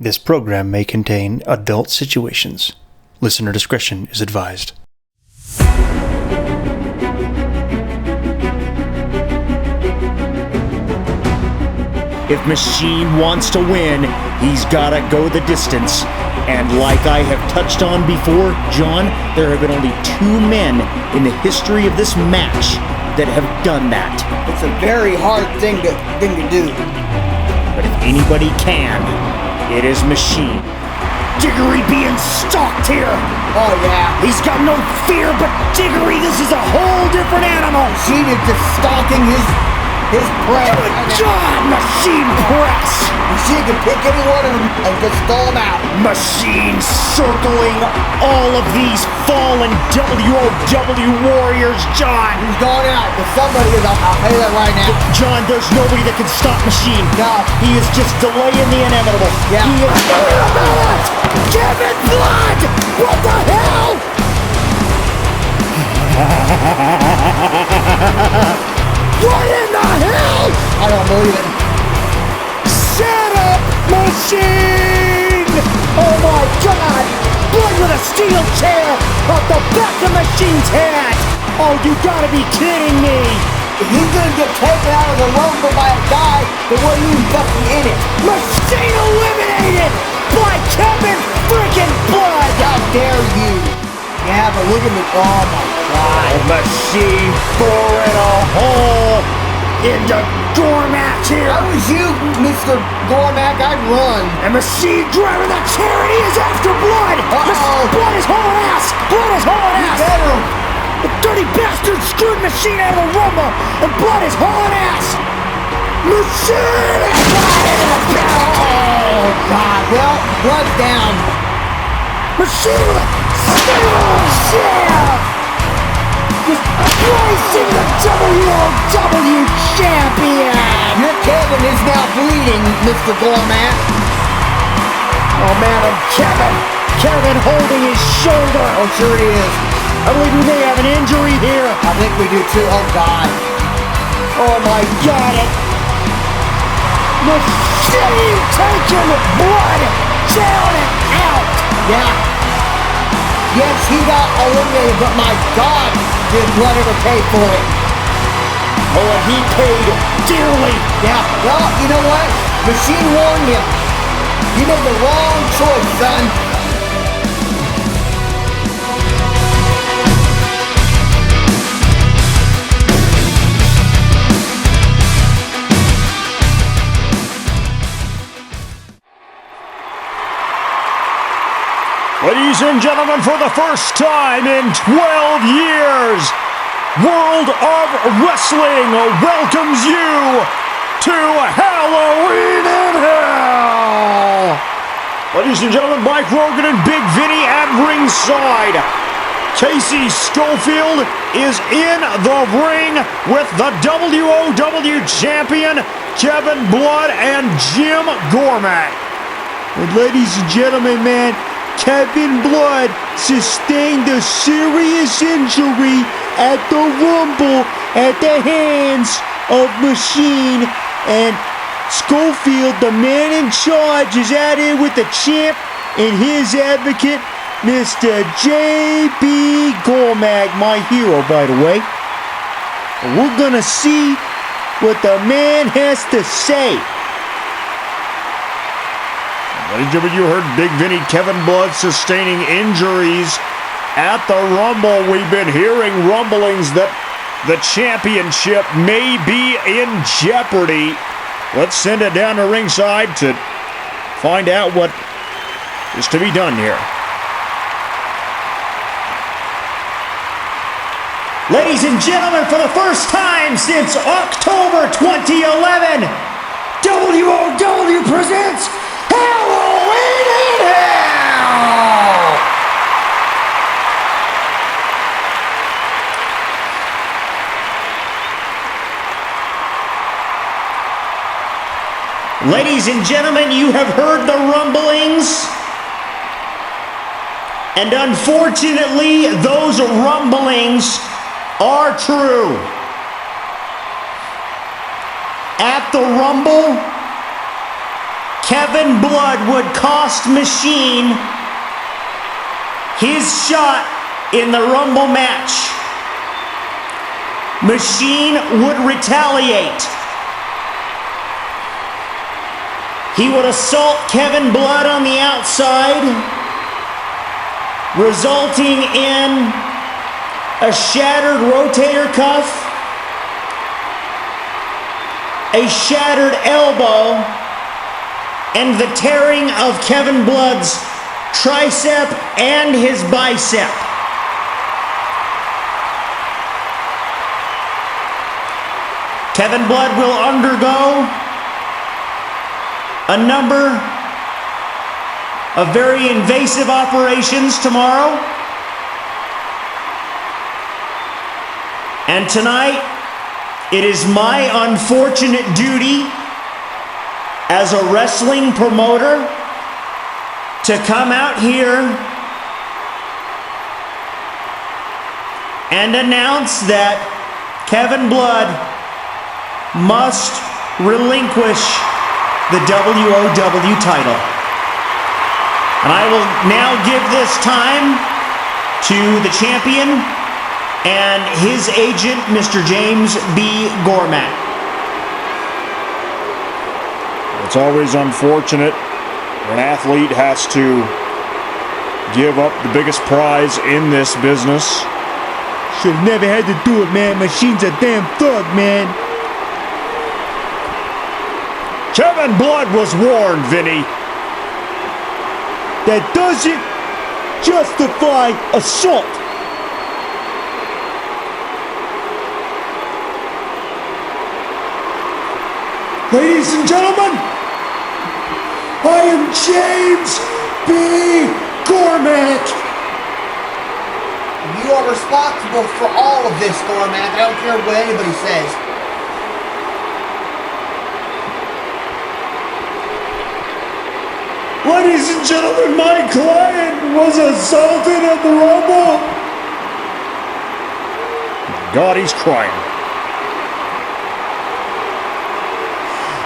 This program may contain adult situations. Listener discretion is advised. If Machine wants to win, he's gotta go the distance. And like I have touched on before, John, there have been only two men in the history of this match that have done that. It's a very hard thing to do. But if anybody can, it is Machine. Diggory being stalked here. Oh yeah. He's got no fear, but Diggory, this is a whole different animal. Machine is just stalking his prey. Good God, Machine press. Machine can pick any one of them and just stall them out. Machine circling all of these fallen WOW warriors, John. He's going out, but somebody is. I'll tell you that right now. John, there's nobody that can stop Machine. No. He is just delaying the inevitable. Yeah. He is. Wait a minute! Kevin Blood! What the hell? What in the hell? I don't believe it. Set up Machine! Oh my God! Blood with a steel chair off the back of Machine's head! Oh, you gotta be kidding me! If he's gonna get taken out of the rumble by a guy that wasn't even fucking in it. Machine eliminated by Kevin freaking Blood! How dare you? Yeah, but look at me. Oh my God. Machine boring a hole into Gormac here! If I was you, Mr. Gormac, I'd run. And Machine driving the chair and he is after Blood! Uh-oh. Blood is hauling ass! Blood is hauling ass! Better. The dirty bastard screwed Machine out of the rumble, and Blood is hauling ass! Machine is flying in the barrel! Oh God. Well, Blood's down. Machine with a steel chair! Just placing the WOW champion! Your Kevin is now bleeding, Mr. Gormac. Oh man, and Kevin holding his shoulder! Oh, sure he is. I believe we may have an injury here! I think we do too. Oh God. Oh my God! Machine taking Blood down and out! Yeah. Yes, he got eliminated, but my God, did Blood ever pay for it? Oh, and he paid dearly! Yeah. Well, you know what? Machine warned him. You made the wrong choice, son. Ladies and gentlemen, for the first time in 12 years, World of Wrestling welcomes you to Halloween in Hell! Ladies and gentlemen, Mike Rogan and Big Vinny at ringside. Casey Schofield is in the ring with the WOW champion, Kevin Blood and Jim Gormac. And ladies and gentlemen, man, Kevin Blood sustained a serious injury at the Rumble at the hands of Machine, and Schofield, the man in charge, is out here with the champ and his advocate, Mr. J.B. Gormac, my hero, by the way. We're gonna see what the man has to say. Ladies and gentlemen, you heard Big Vinny, Kevin Blood sustaining injuries at the Rumble. We've been hearing rumblings that the championship may be in jeopardy. Let's send it down to ringside to find out what is to be done here. Ladies and gentlemen, for the first time since October 2011, WOW presents Halloween in Hell! Ladies and gentlemen, you have heard the rumblings. And unfortunately, those rumblings are true. At the Rumble, Kevin Blood would cost Machine his shot in the Rumble match. Machine would retaliate. He would assault Kevin Blood on the outside, resulting in a shattered rotator cuff, a shattered elbow, and the tearing of Kevin Blood's tricep and his bicep. Kevin Blood will undergo a number of very invasive operations tomorrow. And tonight, it is my unfortunate duty as a wrestling promoter to come out here and announce that Kevin Blood must relinquish the WOW title. And I will now give this time to the champion and his agent, Mr. James B. Gormac. It's always unfortunate when an athlete has to give up the biggest prize in this business. Should've never had to do it, man. Machine's a damn thug, man. Kevin Blood was warned, Vinny. That doesn't justify assault. Ladies and gentlemen, I am James B. Gormac. You are responsible for all of this, Gormac. I don't care what anybody says. Ladies and gentlemen, my client was assaulted at the Rumble. God, he's crying.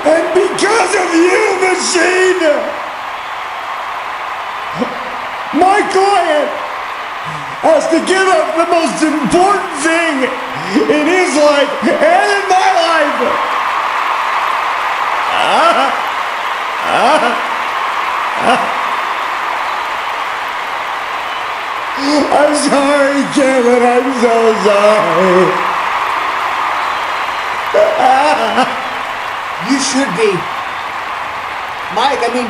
And because of you, Machine, my client has to give up the most important thing in his life and in my life. I'm sorry, Kevin. I'm so sorry. You should be. Mike, I mean,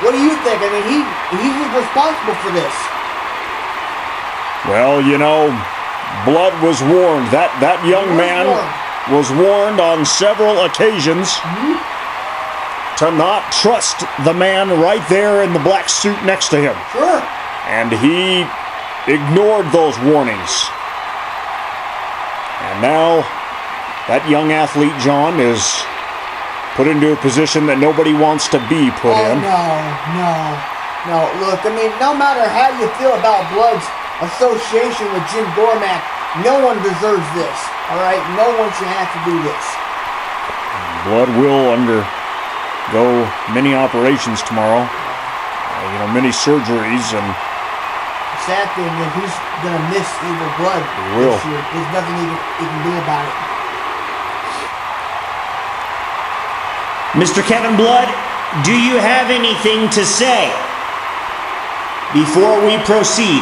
what do you think? I mean, he's responsible for this. Well, you know, Blood was warned. That young man was warned on several occasions to not trust the man right there in the black suit next to him. Sure. And he ignored those warnings. And now, that young athlete, John, is put into a position that nobody wants to be put in. No. Look, I mean, no matter how you feel about Blood's association with Jim Gormac, no one deserves this. All right, no one should have to do this. Blood will undergo many operations tomorrow. Many surgeries, and The sad thing is he's gonna miss Evil Blood this year. There's nothing he can do about it. Mr. Kevin Blood, do you have anything to say before we proceed?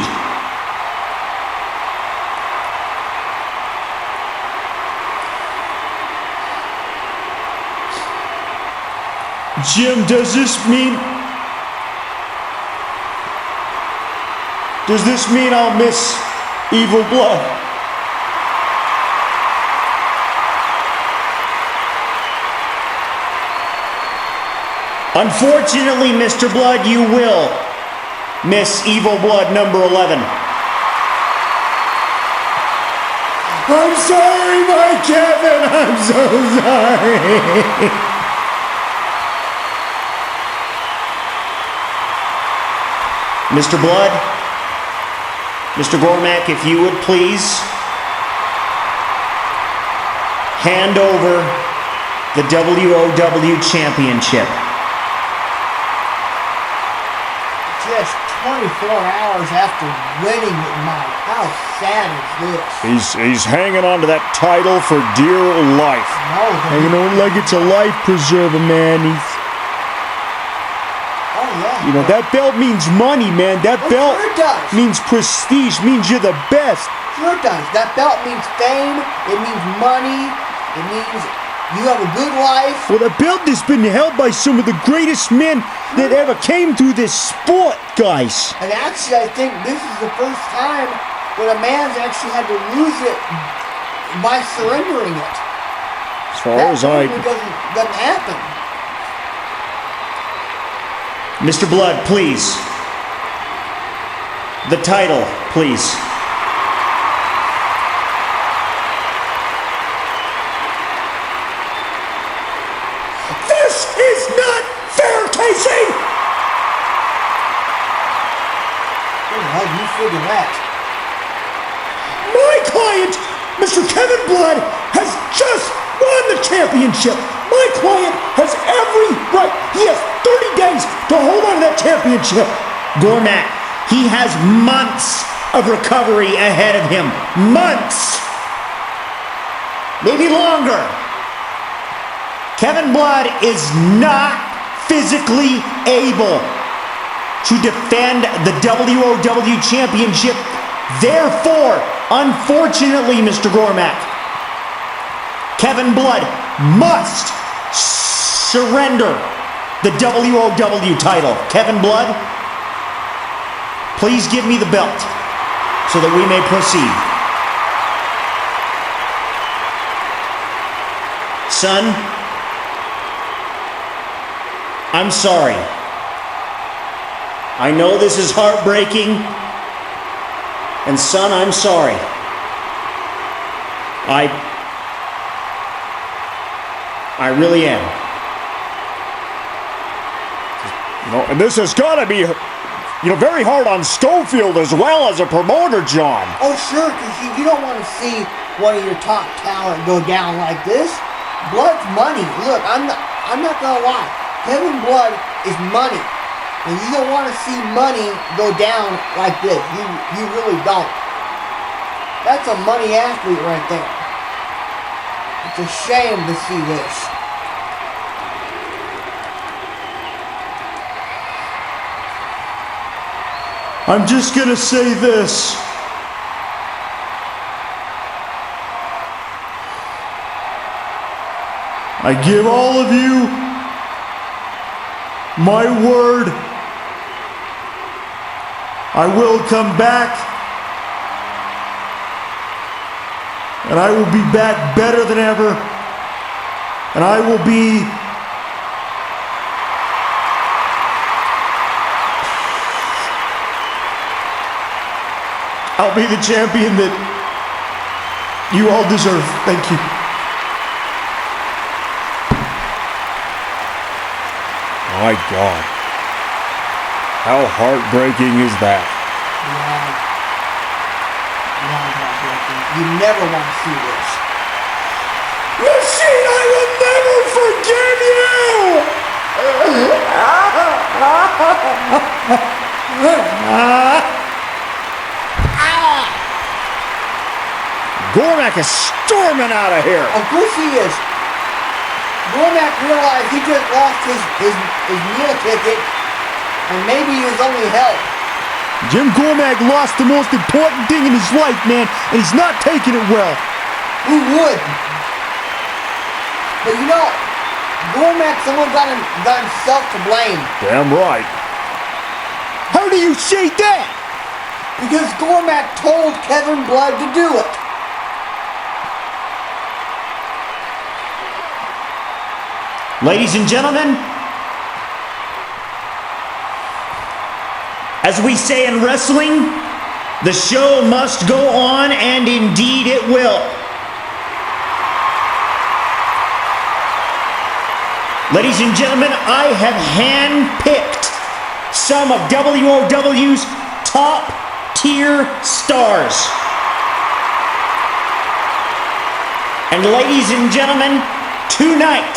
Jim, does this mean I'll miss Evil Blood? Unfortunately, Mr. Blood, you will miss Evil Blood number 11. I'm sorry, my Kevin. I'm so sorry. Mr. Blood, Mr. Gormac, if you would please hand over the WOW Championship. just 24 hours after winning it, Mike. How sad is this? He's hanging on to that title for dear life. No, Hanging on like it's a life preserver, man. oh yeah. You know, that belt means money, man. That belt Sure it does. means prestige, means you're the best. Sure it does. That belt means fame. It means money. It means you have a good life. Well, the belt has been held by some of the greatest men that ever came through this sport, guys. And actually, I think this is the first time that a man's actually had to lose it by surrendering it. As far That as I... normally doesn't happen. Mr. Blood, please. The title, please. This is not fair, Casey! How do you figure that? My client, Mr. Kevin Blood, has just won the championship. My client has every right. He has 30 days to hold on to that championship. Gormac, he has months of recovery ahead of him. Months! Maybe longer. Kevin Blood is not physically able to defend the WOW Championship. Therefore, unfortunately, Mr. Gormac, Kevin Blood must surrender the WOW title. Kevin Blood, please give me the belt so that we may proceed. Son, I'm sorry. I know this is heartbreaking, and son, I'm sorry. I really am. You know, and this has got to be, very hard on Schofield as well as a promoter, John. Oh, sure, because you don't want to see one of your top talent go down like this. Blood's money. Look, I'm not gonna lie. Kevin Blood is money, and you don't want to see money go down like this. You really don't. That's a money athlete right there. It's a shame to see this. I'm just gonna say this. I give all of you my word. I will come back, and I will be back better than ever, and I'll be the champion that you all deserve. Thank you. My God. How heartbreaking is that? You never want to see this. Machine, I will never forgive you! Gormac is storming out of here. Of course he is. Gormac realized he just lost his meal ticket, and maybe he was only help. Jim Gormac lost the most important thing in his life, man, and he's not taking it well. Who would? But Gormac's only got himself to blame. Damn right. How do you say that? Because Gormac told Kevin Blood to do it. Ladies and gentlemen, as we say in wrestling, the show must go on, and indeed it will. Ladies and gentlemen, I have handpicked some of WOW's top tier stars. And ladies and gentlemen, tonight,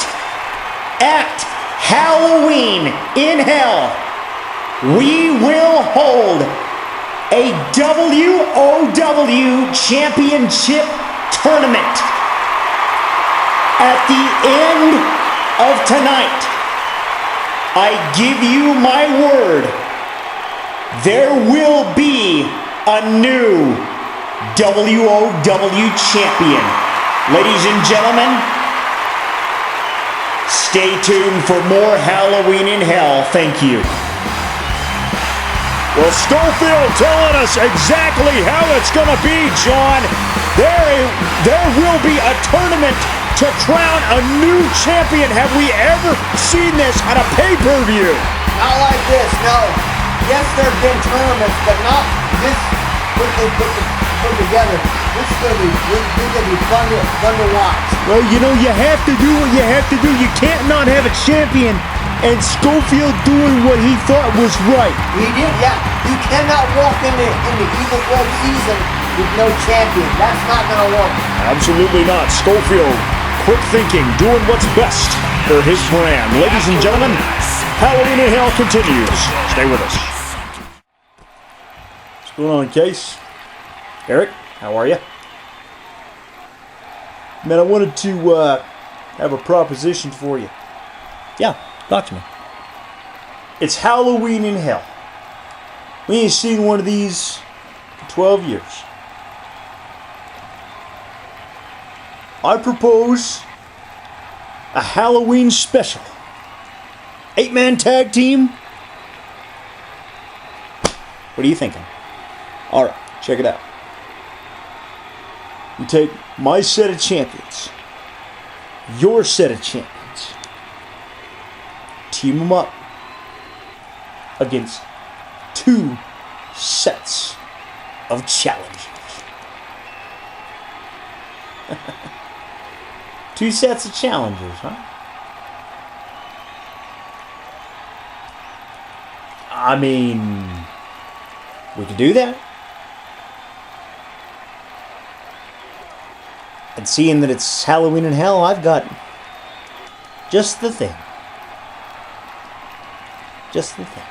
at Halloween in Hell, we will hold a WOW Championship tournament at the end of tonight. I give you my word, there will be a new WOW champion. Ladies and gentlemen, stay tuned for more Halloween in Hell. Thank you. Well, Schofield telling us exactly how it's going to be, John. There will be a tournament to crown a new champion. Have we ever seen this at a pay-per-view? Not like this, no. Yes, there have been tournaments, but not this put together. This is going to be fun to watch. Well, you know, you have to do what you have to do. You can't not have a champion. And Schofield doing what he thought was right. He did, yeah. You cannot walk into Eagle Club season with no champion. That's not going to work. Absolutely not. Schofield, quick thinking, doing what's best for his brand. Ladies and gentlemen, Halloween in Hell continues. Stay with us. What's going on, Case? Eric, how are you? Man, I wanted to have a proposition for you. Yeah, talk to me. It's Halloween in Hell. We ain't seen one of these for 12 years. I propose a Halloween special. 8-man tag team. What are you thinking? Alright, check it out. You take my set of champions, your set of champions, team them up against 2 sets of challengers. 2 sets of challengers, huh? I mean, we could do that. And seeing that it's Halloween in Hell, I've got just the thing. Just the thing.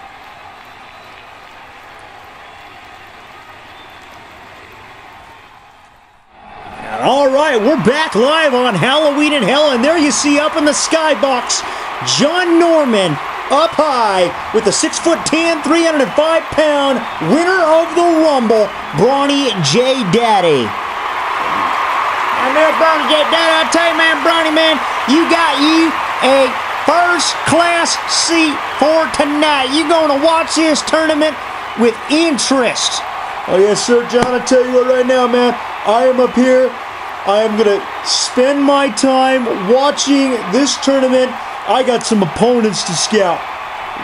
All right, we're back live on Halloween in Hell, and there you see up in the skybox, John Norman up high with the 6'10", 305-pound winner of the Rumble, Brawny J. Daddy. And there, Brawny J. Daddy, I tell you, man, Brawny, man, you got you a first-class seat for tonight. You're going to watch this tournament with interest. Oh, yes, sir, John, I tell you what right now, man, I am up here. I am going to spend my time watching this tournament. I got some opponents to scout.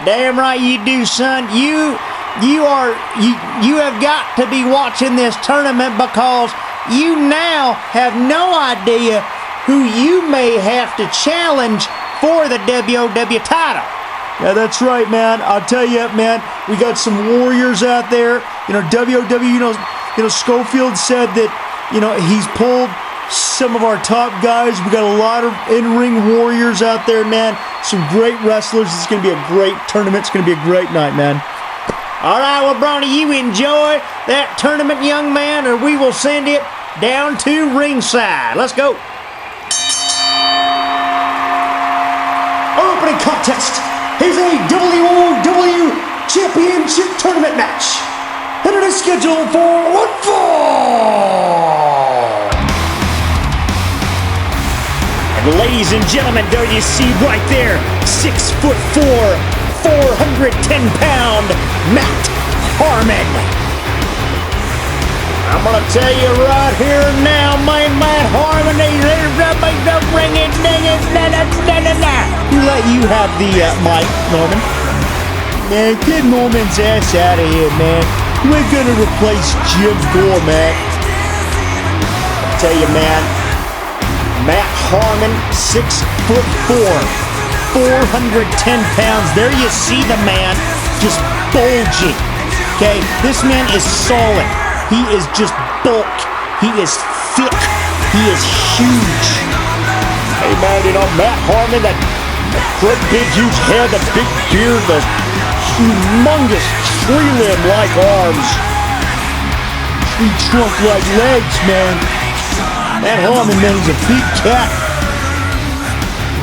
Damn right you do, son. You have got to be watching this tournament because you now have no idea who you may have to challenge for the WOW title. Yeah, that's right, man. I'll tell you, man, we got some warriors out there. You know, WOW, Schofield said that, he's pulled some of our top guys. We got a lot of in-ring warriors out there, man. Some great wrestlers. It's going to be a great tournament. It's going to be a great night, man. All right, well, Brawny, you enjoy that tournament, young man, or we will send it down to ringside. Let's go. Our opening contest is a WOW Championship Tournament match. And it is scheduled for one fall. And ladies and gentlemen, there you see right there, 6'4", 410-pound Matt Harmon. I'm gonna tell you right here now, man, Matt Harmon, Who let you have the mic, Norman? Man, get Norman's ass out of here, man. You ain't gonna replace Jim Gormac. I tell you, man, Matt Harmon, 6'4", 410 pounds. There you see the man just bulging. Okay, this man is solid. He is just bulk. He is thick. He is huge. Hey, man, Matt Harmon, that great big huge head, the big beard, the humongous tree limb-like arms. Tree trunk-like legs, man. Matt Harmon, man, he's a big cat.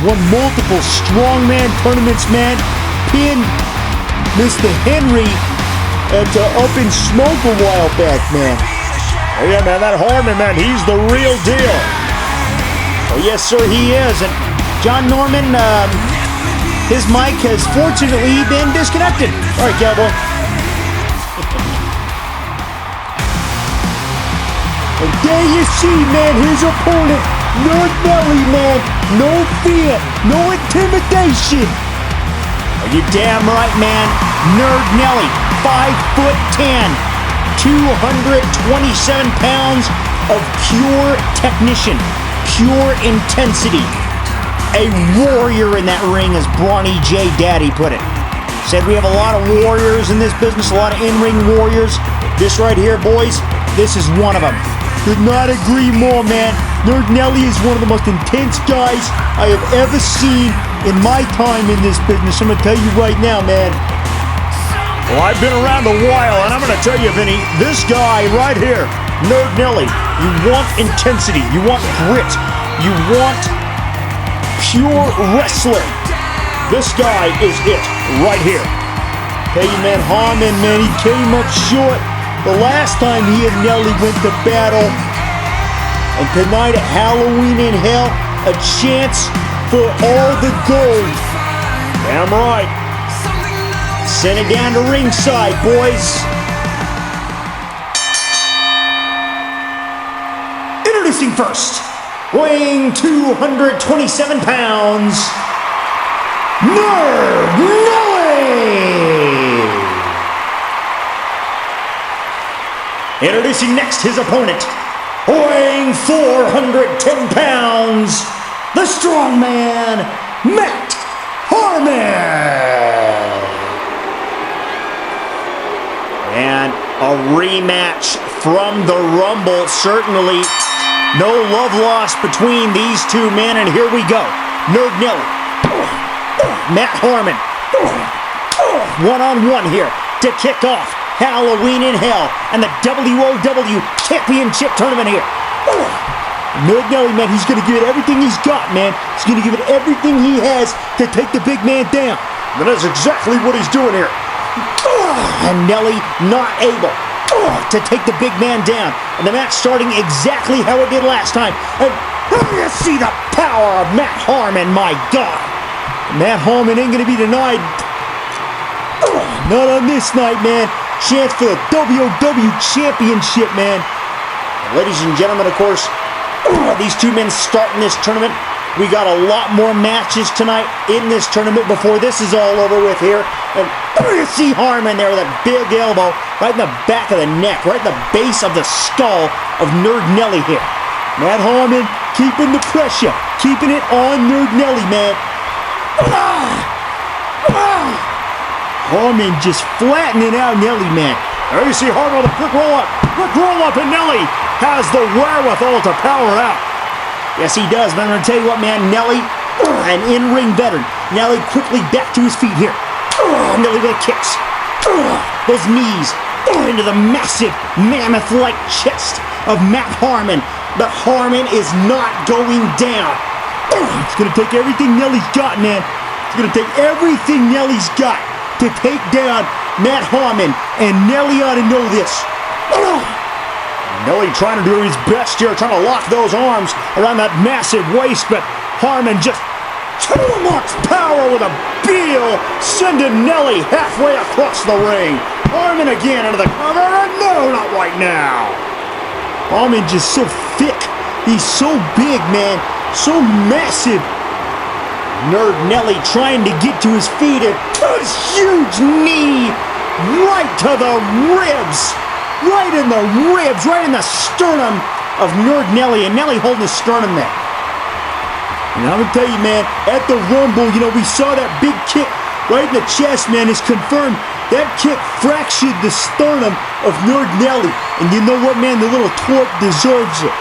Won multiple strongman tournaments, man. Pinned Mr. Henry at Up in Smoke a while back, man. Oh yeah, man, that Harmon, man, he's the real deal. Oh, yes, sir, he is. And John Norman, his mic has fortunately been disconnected. All right, Cowboy. And there you see, man, his opponent, Nerd Nelly, man. No fear, no intimidation. Are you damn right, man? Nerd Nelly, 5'10", 227 pounds of pure technician, pure intensity. A warrior in that ring, as Brawny J. Daddy put it. Said we have a lot of warriors in this business, a lot of in-ring warriors. This right here, boys, this is one of them. Could not agree more, man. Nerd Nelly is one of the most intense guys I have ever seen in my time in this business. I'm gonna tell you right now, man. Well, I've been around a while, and I'm going to tell you, Vinny, this guy right here, Nerd Nelly, you want intensity, you want grit, you want pure wrestling. This guy is it right here. Tell you, man, Harmon, man, he came up short the last time he and Nelly went to battle. And tonight at Halloween in Hell, a chance for all the gold. Damn right. Send it down to ringside, boys. Introducing first, weighing 227 pounds, Nerd Nelly. Introducing next his opponent, weighing 410 pounds, the strongman, Matt Harmon. And a rematch from the Rumble, certainly no love lost between these two men, and here we go. Nerd Nelly, Matt Harmon, one-on-one here to kick off Halloween in Hell and the WOW Championship Tournament here. Nerd Nelly, man, he's going to give it everything he's got, man. He's going to give it everything he has to take the big man down. And that's exactly what he's doing here. And Nelly not able to take the big man down. And the match starting exactly how it did last time. And you see the power of Matt Harmon, my God. Matt Harmon ain't going to be denied. Not on this night, man. Chance for the WOW Championship, man. Ladies and gentlemen, of course, these two men starting this tournament. We got a lot more matches tonight in this tournament before this is all over with here. And you see Harmon there with a big elbow right in the back of the neck, right in the base of the skull of Nerd Nelly here. Matt Harmon keeping the pressure, keeping it on Nerd Nelly, man. Harmon just flattening out Nelly, man. There you see Harmon with a quick roll up, and Nelly has the wherewithal to power out. Yes, he does, but I'm going to tell you what, man, Nelly, an in-ring veteran. Nelly quickly back to his feet here. Nelly with the kicks. Those knees into the massive, mammoth-like chest of Matt Harmon. But Harmon is not going down. It's going to take everything Nelly's got, man. It's going to take everything Nelly's got to take down Matt Harmon, and Nelly ought to know this. Nelly trying to do his best here, trying to lock those arms around that massive waist, but Harmon just too much power with a heel, sending Nelly halfway across the ring. Harmon again into the cover, and no, not right now. Harmon just so thick. He's so big, man. So massive. Nerd Nelly trying to get to his feet, and a huge knee right to the ribs. Right in the ribs, right in the sternum of Nerd Nelly, and Nelly holding his sternum there. And I'm going to tell you, man, at the Rumble, we saw that big kick right in the chest, man. It's confirmed that kick fractured the sternum of Nerd Nelly. And you know what, man? The little twerp deserves it.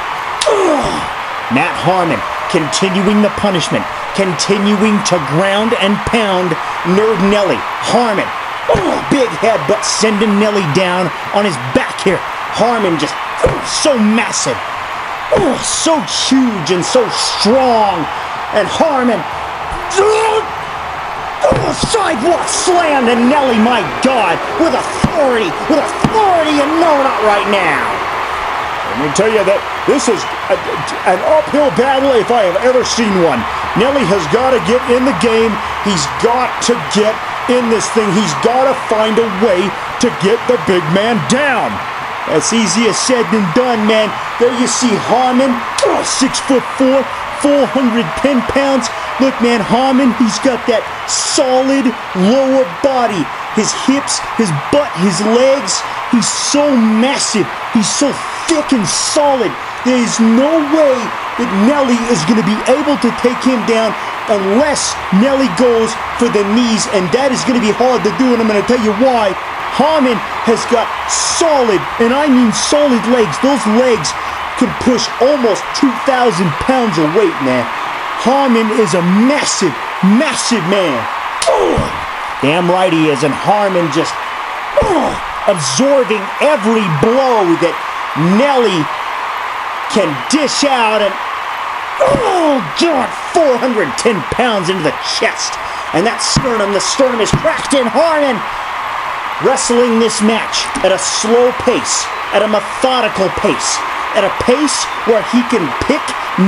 Matt Harmon continuing the punishment, continuing to ground and pound Nerd Nelly. Harmon Oh, big headbutt sending Nelly down on his back here. Harmon just so massive. Oh, so huge and so strong. And Harmon, sidewalk slam to Nelly, my God, with authority, and no, not right now. Let me tell you that this is an uphill battle if I have ever seen one. Nelly has got to get in the game. He's got to get in this thing. He's got to find a way to get the big man down. That's easier said than done, man. There you see Harmon, 6'4", 410 pounds. Look, man, Harmon, he's got that solid lower body. His hips, his butt, his legs, he's so massive. He's so thick and solid. There's no way that Nelly is going to be able to take him down unless Nelly goes for the knees, and that is going to be hard to do, and I'm going to tell you why. Harmon has got solid, and I mean solid legs. Those legs can push almost 2,000 pounds of weight, man. Harmon is a massive, massive man. Damn right he is, and Harmon just absorbing every blow that Nelly can dish out, and God, 410 pounds into the chest, and that sternum, the sternum is cracked in. Harmon wrestling this match at a slow pace, at a methodical pace, at a pace where he can pick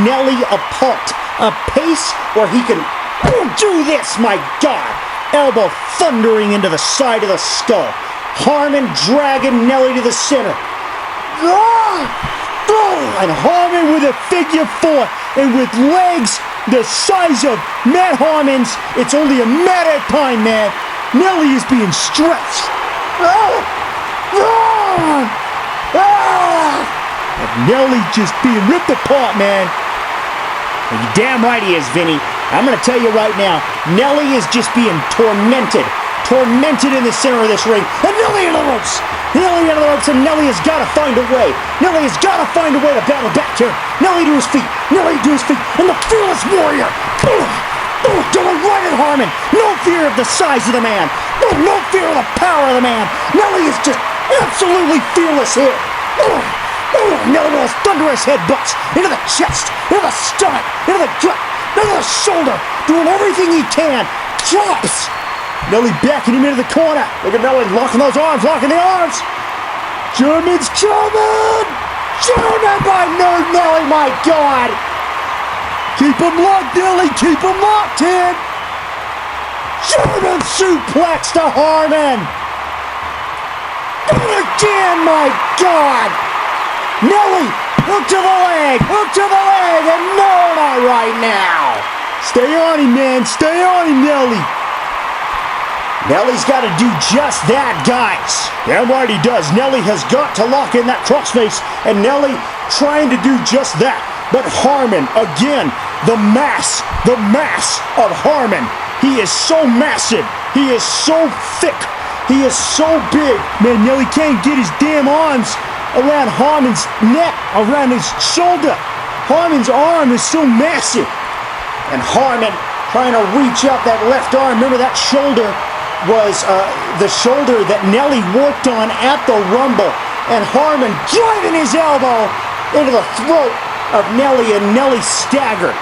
Nelly apart, a pace where he can do this, my God, elbow thundering into the side of the skull. Harmon dragging Nelly to the center. And Harmon with a figure four, and with legs the size of Matt Harmon's, it's only a matter of time, man. Nelly is being stretched. And Nelly just being ripped apart, man. You're damn right he is, Vinny. I'm going to tell you right now, Nelly is just being tormented in the center of this ring. And Nelly in the ropes. And Nelly has got to find a way. Nelly has got to find a way to battle back here. Nelly to his feet. And the fearless warrior. Going right at Harmon. No fear of the size of the man. No fear of the power of the man. Nelly is just absolutely fearless here. Nelly with those thunderous headbutts into the chest, into the stomach, into the gut, into the shoulder, doing everything he can. Chops. Nelly backing him into the corner. Look at Nelly locking those arms, locking the arms. German's coming. German by Nelly, my God. Keep him locked, Nelly. Keep him locked in. German suplex to Harmon. And again, my God. Nelly, hook to the leg, and no, not right now. Stay on him, man. Stay on him, Nelly. Nelly's got to do just that, guys. Damn right he does. Nelly has got to lock in that crossface, and Nelly trying to do just that. But Harmon, again, the mass of Harmon. He is so massive. He is so thick. He is so big. Man, Nelly can't get his damn arms around Harmon's neck, around his shoulder. Harmon's arm is so massive. And Harmon trying to reach up that left arm. Remember, that shoulder was the shoulder that Nelly worked on at the Rumble. And Harmon driving his elbow into the throat of Nelly, and Nelly staggered.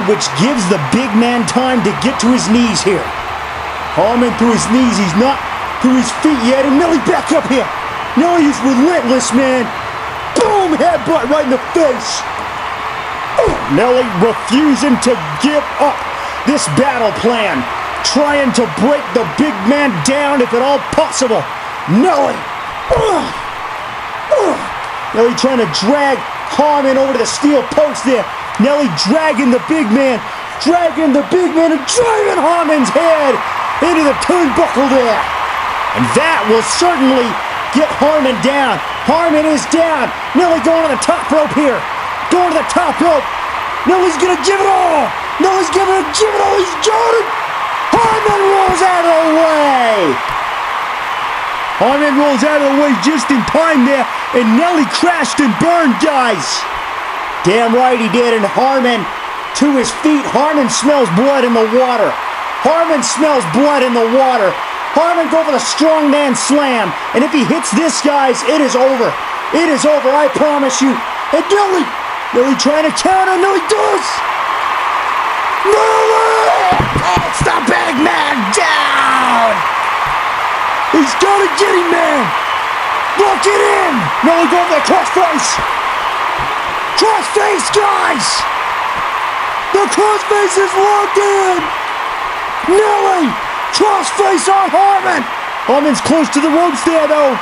Which gives the big man time to get to his knees here. Harmon to his knees. He's not to his feet yet. And Nelly back up here. Nelly is relentless, man. Boom! Headbutt right in the face. Nelly refusing to give up this battle plan. Trying to break the big man down if at all possible. Nelly trying to drag Harmon over to the steel post there. Nelly dragging the big man and driving Harmon's head into the turnbuckle there. And that will certainly get Harmon down. Harmon is down. Nelly going to the top rope here. Nelly's gonna give it all. He's got it. Harmon rolls out of the way. Harmon rolls out of the way just in time there, and Nelly crashed and burned, guys. Damn right he did, and Harmon to his feet. Harmon smells blood in the water. Harmon go for the strongman slam. And if he hits this, guys, it is over. It is over, I promise you. And Nelly trying to counter. Nelly does. Nelly! It's the big man down. He's got to get him, man. Lock it in. Nelly going for the crossface. Crossface, guys. The crossface is locked in. Nelly, crossface on Harmon. Harmon's close to the ropes there, though.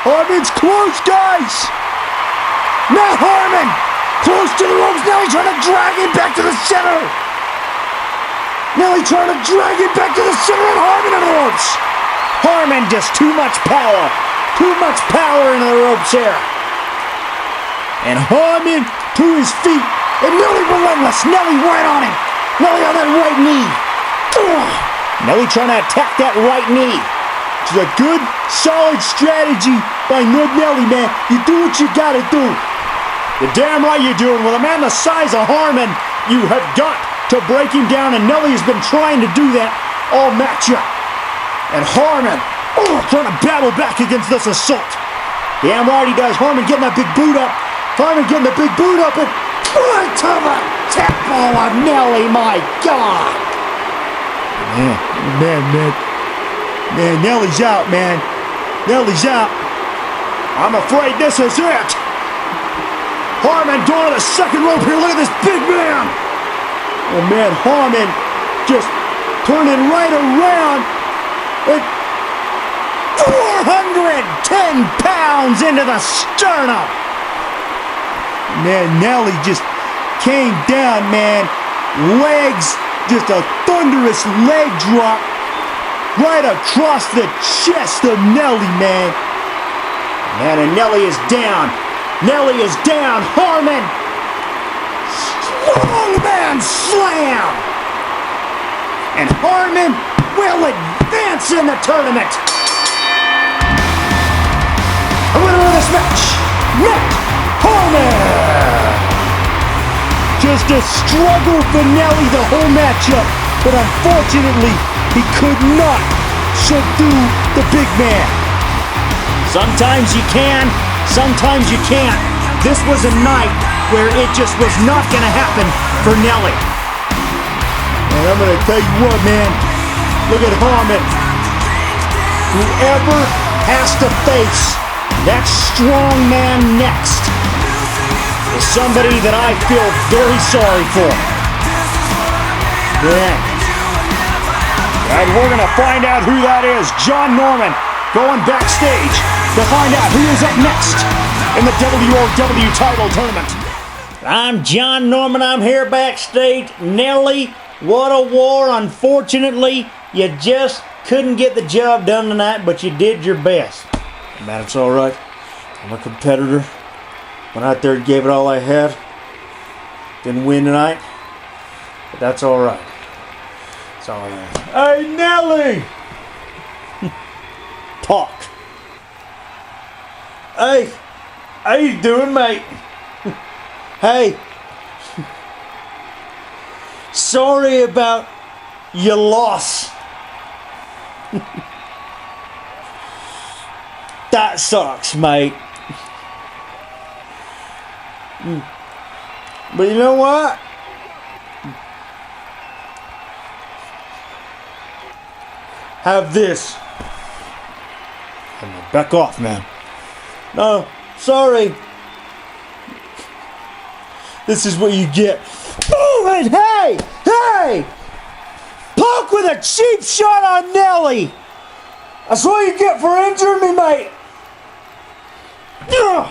Harmon's close, guys. Now Harmon, close to the ropes. Nelly trying to drag him back to the center. Nelly trying to drag him back to the center, and Harmon on the ropes. Harmon just too much power. Too much power into the ropes here. And Harmon to his feet. And Nelly relentless. Nelly right on him. Nelly on that right knee. Ugh. Nelly trying to attack that right knee. Which is a good, solid strategy by Nelly, man. You do what you gotta do. You're damn right you're doing. With a man the size of Harmon, you have got to break him down. And Nelly has been trying to do that all matchup. And Harmon, trying to battle back against this assault. Damn right he does. Harmon getting that big boot up. Harmon getting the big boot up and right to the temple of Nelly, my God. Man, Nelly's out, man. Nelly's out. I'm afraid this is it. Harmon going to the second rope here. Look at this big man. Oh, man, Harmon just turning right around. And 410 pounds into the sternum. Man, Nelly just came down, man. Legs, just a thunderous leg drop right across the chest of Nelly, man. Man, and Nelly is down. Nelly is down. Harmon. Strongman slam. And Harmon will advance in the tournament. The winner of this match, Matt Harmon. Just a struggle for Nelly the whole matchup, but unfortunately, he could not subdue the big man. Sometimes you can, sometimes you can't. This was a night where it just was not going to happen for Nelly. And I'm going to tell you what, man. Look at Harmon. Whoever has to face that strong man next is somebody that I feel very sorry for. Yeah. And we're going to find out who that is. John Norman going backstage to find out who is up next in the WOW title tournament. I'm John Norman. I'm here backstage. Nelly, what a war. Unfortunately, you just couldn't get the job done tonight, but you did your best. Man, it's all right. I'm a competitor. Went out there and gave it all I had. Didn't win tonight, but that's all right. It's all right. Hey, Nelly! Talk. Hey, how you doing, mate? Hey. Sorry about your loss. That sucks, mate. But you know what? Have this. Back off, man. No, sorry. This is what you get. Oh, and hey! Poke with a cheap shot on Nelly. That's what you get for injuring me, mate. Ugh.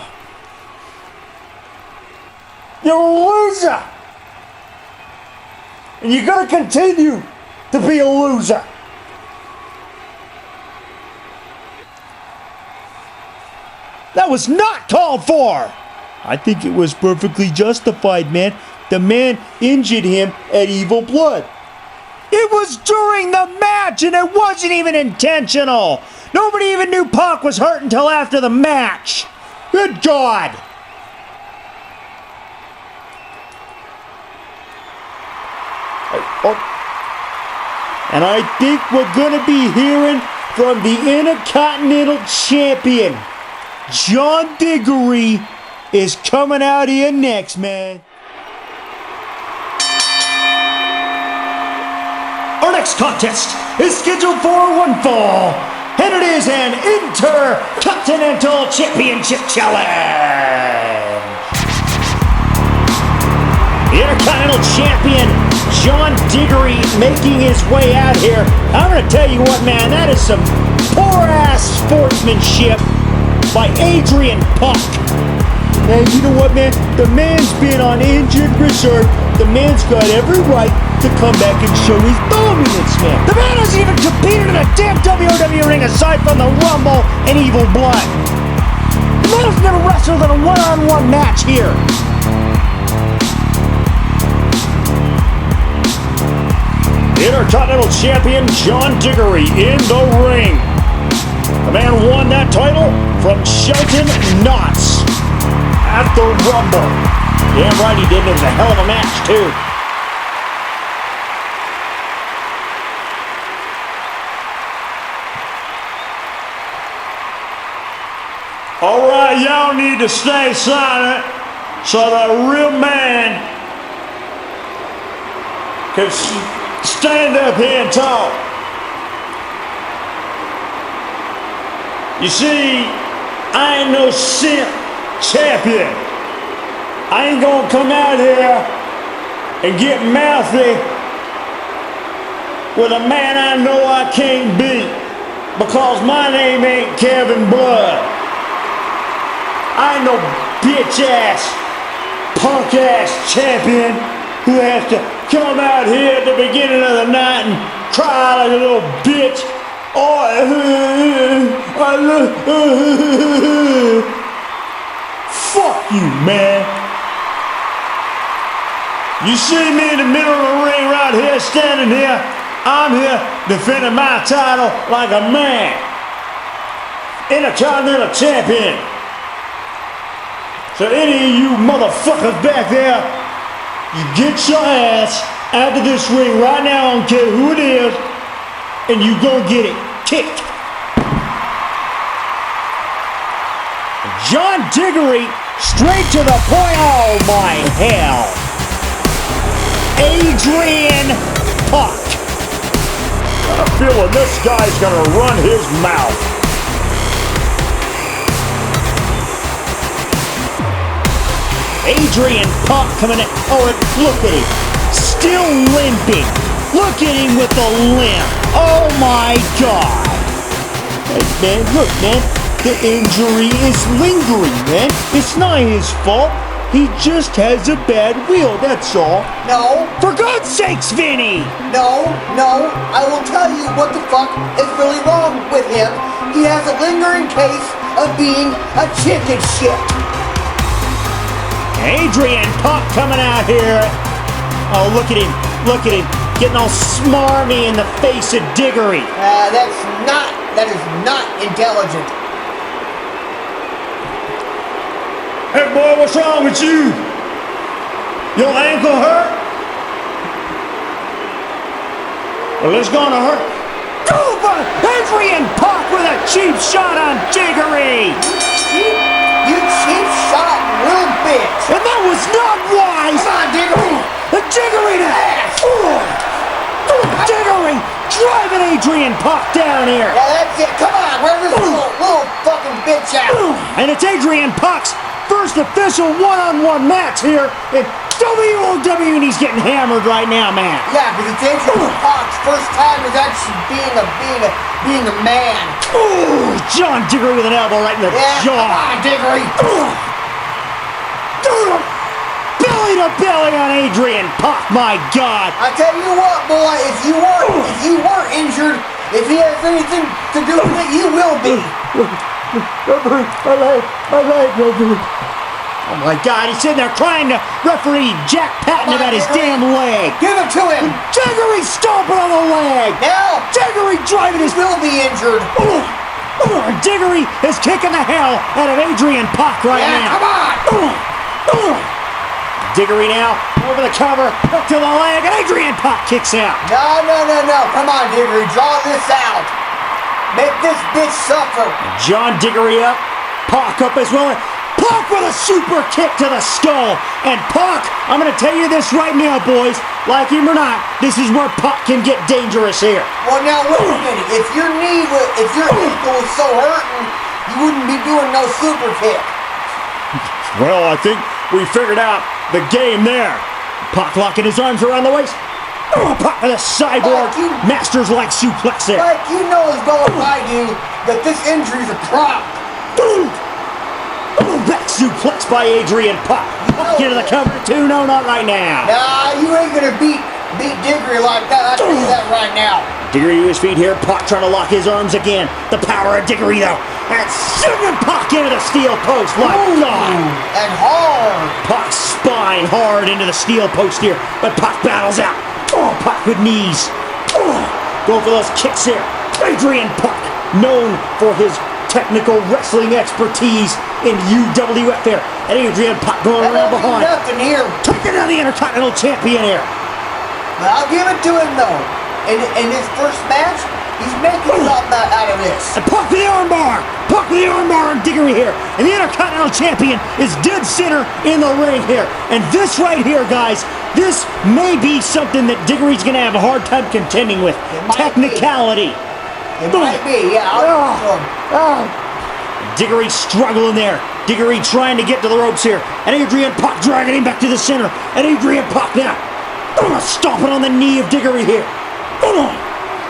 You're a loser. And you're going to continue to be a loser. That was not called for. I think it was perfectly justified, man. The man injured him at Evil Blood. It was during the match, and it wasn't even intentional. Nobody even knew Pac was hurt until after the match. Good God. And I think we're going to be hearing from the Intercontinental Champion. John Diggory is coming out here next, man. Our next contest is scheduled for one fall, and it is an Intercontinental Championship Challenge. The Intercontinental Champion, John Diggory, making his way out here. I'm going to tell you what, man, that is some poor-ass sportsmanship by Adrian Pac. Man, you know what, man? The man's been on injured reserve. The man's got every right to come back and show his dominance, man. The man hasn't even competed in a damn WWE ring aside from the Rumble and Evil Blood. The man has never wrestled in a one-on-one match here. Intercontinental Champion John Diggory in the ring. The man won that title from Shelton Knotts at the Rumble. Damn right he did. It was a hell of a match, too. All right, y'all need to stay silent so the real man can stand up here and talk. You see, I ain't no simp champion. I ain't gonna come out here and get mouthy with a man I know I can't beat because my name ain't Kevin Blood. I ain't no bitch-ass, punk-ass champion who has to come out here at the beginning of the night and cry like a little bitch. Oh, fuck you, man. You see me in the middle of the ring right here, standing here. I'm here defending my title like a man. Intercontinental Champion. So any of you motherfuckers back there, you get your ass out of this ring right now, I don't care who it is, and you go get it kicked. John Diggory, straight to the point. Oh my hell. Adrian Pac. I have a feeling this guy's gonna run his mouth. Adrian Pac coming in. Oh, look at him. Still limping. Look at him with the limp. Oh my God. Hey, man, look, man. The injury is lingering, man. It's not his fault. He just has a bad wheel, that's all. No. For God's sakes, Vinny! No. I will tell you what the fuck is really wrong with him. He has a lingering case of being a chicken shit. Adrian Pac coming out here. Oh, look at him. Look at him. Getting all smarmy in the face of Diggory. That is not intelligent. Hey, boy, what's wrong with you? Your ankle hurt? Well, it's gonna hurt. Over! Adrian Pac with a cheap shot on Diggory. You cheap shot little bitch. And that was not wise. Come on, Diggory. Diggory to ass. Diggory driving Adrian Pac down here. Yeah, that's it. Come on, where's this little fucking bitch at? And it's Adrian Pac's first official one-on-one match here in WWE, and he's getting hammered right now, man. Yeah, because it's Adrian Pac's first time is actually being a man. Ooh, John Diggory with an elbow right in the jaw. Come on, Diggory. Belly to belly on Adrian Pac, my God. I tell you what, boy, if you were injured, if he has anything to do with it, you will be. My leg, oh my God, he's sitting there crying to referee Jack Patton about his damn leg. Give it to him. Diggory stomping on the leg. Now, Diggory driving his... will be injured. Diggory is kicking the hell out of Adrian Pac right now. Come on. Diggory now, over the cover, hook to the leg, and Adrian Pac kicks out. No. Come on, Diggory. Draw this out. Make this bitch suffer. John Diggory up, Pac up as well. Pac with a super kick to the skull. And Pac, I'm going to tell you this right now, boys. Like him or not, this is where Pac can get dangerous here. Well, now, wait a minute. If your ankle was so hurting, you wouldn't be doing no super kick. Well, I think we figured out the game there. Pac locking his arms around the waist. Pac with a cyborg. Masters like suplex there. Like you know as well as I do that this injury's a prop. Back suplex by Adrian Pac. Get to the cover too. No, not right now. Nah, you ain't gonna beat Diggory like that. I'll tell you that right now. Diggory to his feet here. Pac trying to lock his arms again. The power of Diggory though. And sending Pac into the steel post. My God. And hard. Pac's spine hard into the steel post here. But Pac battles out. Pac with knees. Going for those kicks here. Adrian Pac, known for his technical wrestling expertise in UWF there. And Adrian Pac going around behind. Nothing here. Taking down the Intercontinental Champion here. But I'll give it to him though. In his first match, he's making something out of this. And Pac with the armbar. Pac with the armbar on Diggory here. And the Intercontinental Champion is dead center in the ring here. And this right here, guys, this may be something that Diggory's going to have a hard time contending with. Technicality. It might be, yeah. Diggory struggling there. Diggory trying to get to the ropes here. And Adrian Pac dragging him back to the center. And Adrian Pac now stomping on the knee of Diggory here.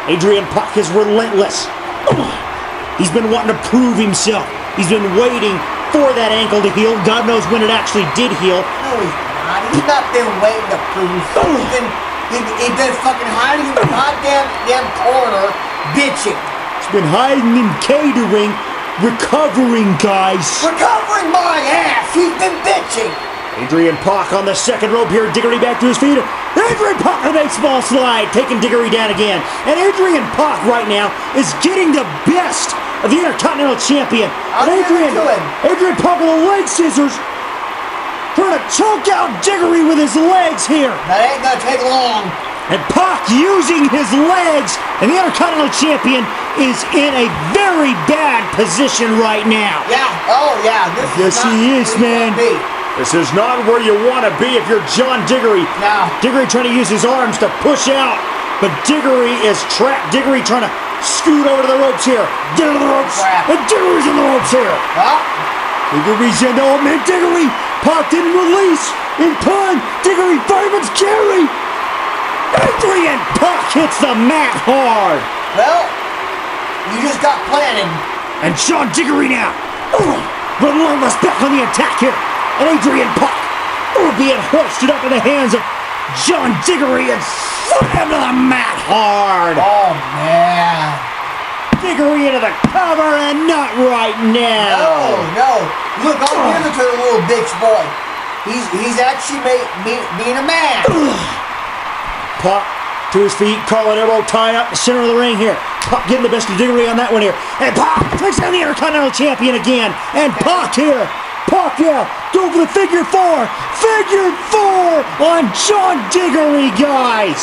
Adrian Pac is relentless. He's been wanting to prove himself. He's been waiting for that ankle to heal. God knows when it actually did heal. No, he's not. He's not been waiting to prove himself. He's been fucking hiding in the goddamn corner, bitching. He's been hiding in catering, recovering, guys. Recovering my ass. He's been bitching. Adrian Pac on the second rope here. Diggory back to his feet. Adrian Pac with a baseball slide, taking Diggory down again. And Adrian Pac right now is getting the best of the Intercontinental Champion. And Adrian Pac with the leg scissors, trying to choke out Diggory with his legs here. That ain't gonna take long. And Pac using his legs, and the Intercontinental Champion is in a very bad position right now. Yeah, oh yeah. Yes, he is, man. This is not where you want to be if you're John Diggory. No. Diggory trying to use his arms to push out, but Diggory is trapped. Diggory trying to scoot over to the ropes here. Get into the ropes. And Diggory's in the ropes here. Diggory's in. Oh, man, Diggory. Pac didn't release in time. Diggory fireman's carry. Adrian Pac hits the mat hard. Well, you just got planted. And John Diggory now. Relentless back on the attack here. And Adrian Pac being hoisted up in the hands of John Diggory and slammed to the mat hard. Oh, man. Diggory into the cover and not right now. No. Look, I'll give it to the little bitch boy. He's actually being a man. Pac to his feet, calling elbow tie up the center of the ring here. Pac getting the best of Diggory on that one here. And Pac takes down the Intercontinental Champion again. And Pac here. Pac, yeah, go for the figure four. Figure four on John Diggory, guys.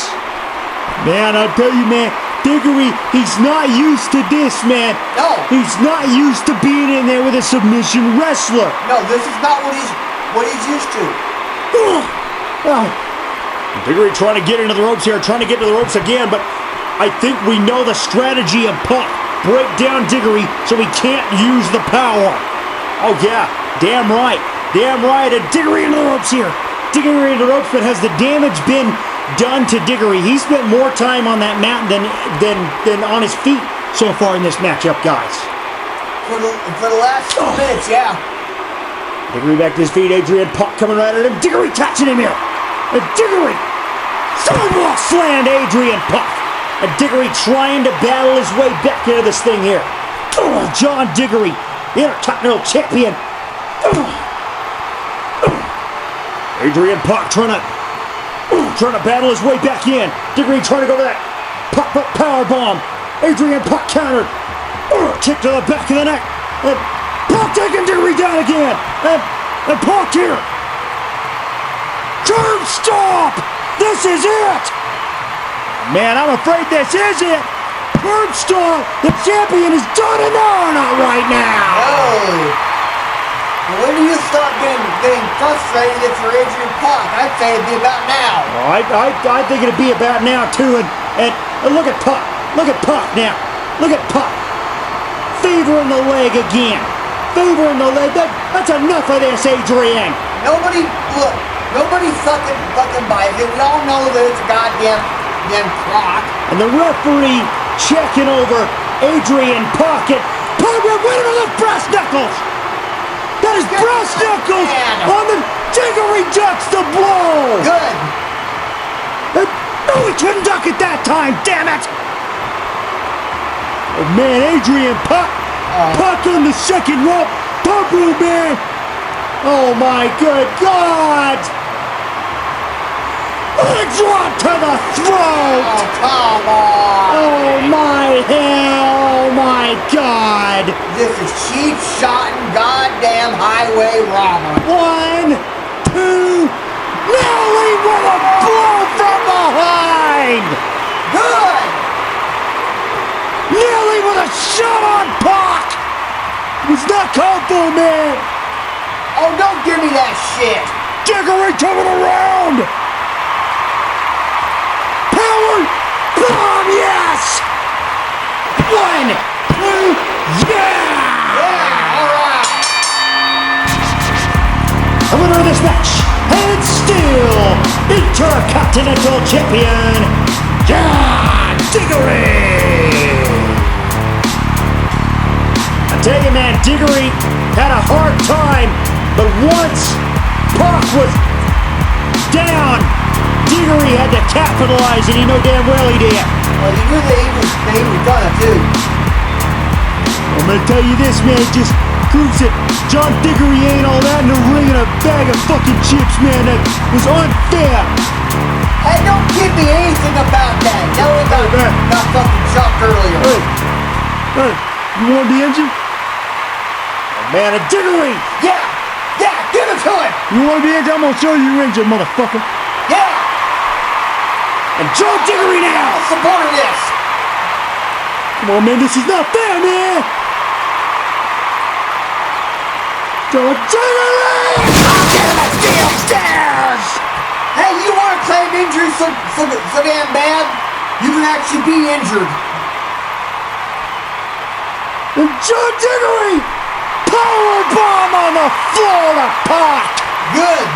Man, I'll tell you, man, Diggory, he's not used to this, man. No. He's not used to being in there with a submission wrestler. No, this is not what he's used to. Diggory trying to get into the ropes here, trying to get to the ropes again, but I think we know the strategy of Pac. Break down Diggory so he can't use the power. Oh, yeah. Damn right. And Diggory into the ropes here. Diggory into the ropes, but has the damage been done to Diggory? He spent more time on that mat than on his feet so far in this matchup, guys. For the last 2 minutes, yeah. Diggory back to his feet. Adrian Pac coming right at him. Diggory catching him here. And Diggory sidewalk slammed Adrian Pac. And Diggory trying to battle his way back into this thing here. John Diggory, the Intercontinental Champion. Adrian Pac trying to battle his way back in. Diggory trying to go to that pop-up power bomb. Adrian Pac countered. Kick to the back of the neck. And Pac taking Diggory down again. And Pac here. Turnstile! This is it! Man, I'm afraid this is it! Turnstile, the champion is done and not right now! Oh! When do you start getting frustrated if you're Adrian Pac? I'd say it'd be about now. I think it'd be about now too, and look at Pac. Look at Pac now. Look at Pac. Fever in the leg again. Fever in the leg. That's enough of this, Adrian. Nobody fucking buys it. We all know that it's a goddamn clock. And the referee checking over Adrian Pac. Pac with one of those brass knuckles. That is brass knuckles on the Diggory ducks the blow. Good. No, he couldn't duck it that time. Damn it. Oh man, Adrian Pac. Pac on the second rope. Pablo, man. Oh my good God. A drop to the throat. Oh, come on. Oh my hell. Oh my God. This is cheap shot and goddamn highway robbery. 1, 2. Nelly with a blow from behind. Good. Nelly with a shot on Pac. It was not called for, man. Oh, don't give me that shit. Diggory coming around. Power bomb, yes. 1, 2, yeah. Yeah, all right. The winner of this match, and still Intercontinental Champion, Diggory. I tell you, man, Diggory had a hard time, but once Pac was down, Diggory had to capitalize, and he know damn well he did. Well, he knew that he was gonna too. I'm gonna tell you this, man, it just proves that John Diggory ain't all that in the ring and a bag of fucking chips, man. That was unfair. Hey, don't give me anything about that. Nelly got fucking chopped earlier. Hey, you wanna be injured? Oh, man, a Diggory! Yeah, give it to him. You wanna be injured? I'm gonna show you you're injured, motherfucker. Yeah. And Joe Diggory now! I'm supporting this. Come on, man, this is not fair, man! Joe Diggory! I'll get him a steel stairs! Hey, you want to claim injury so damn bad? You can actually be injured. And Joe Diggory! Powerbomb on the floor to Pac! Good.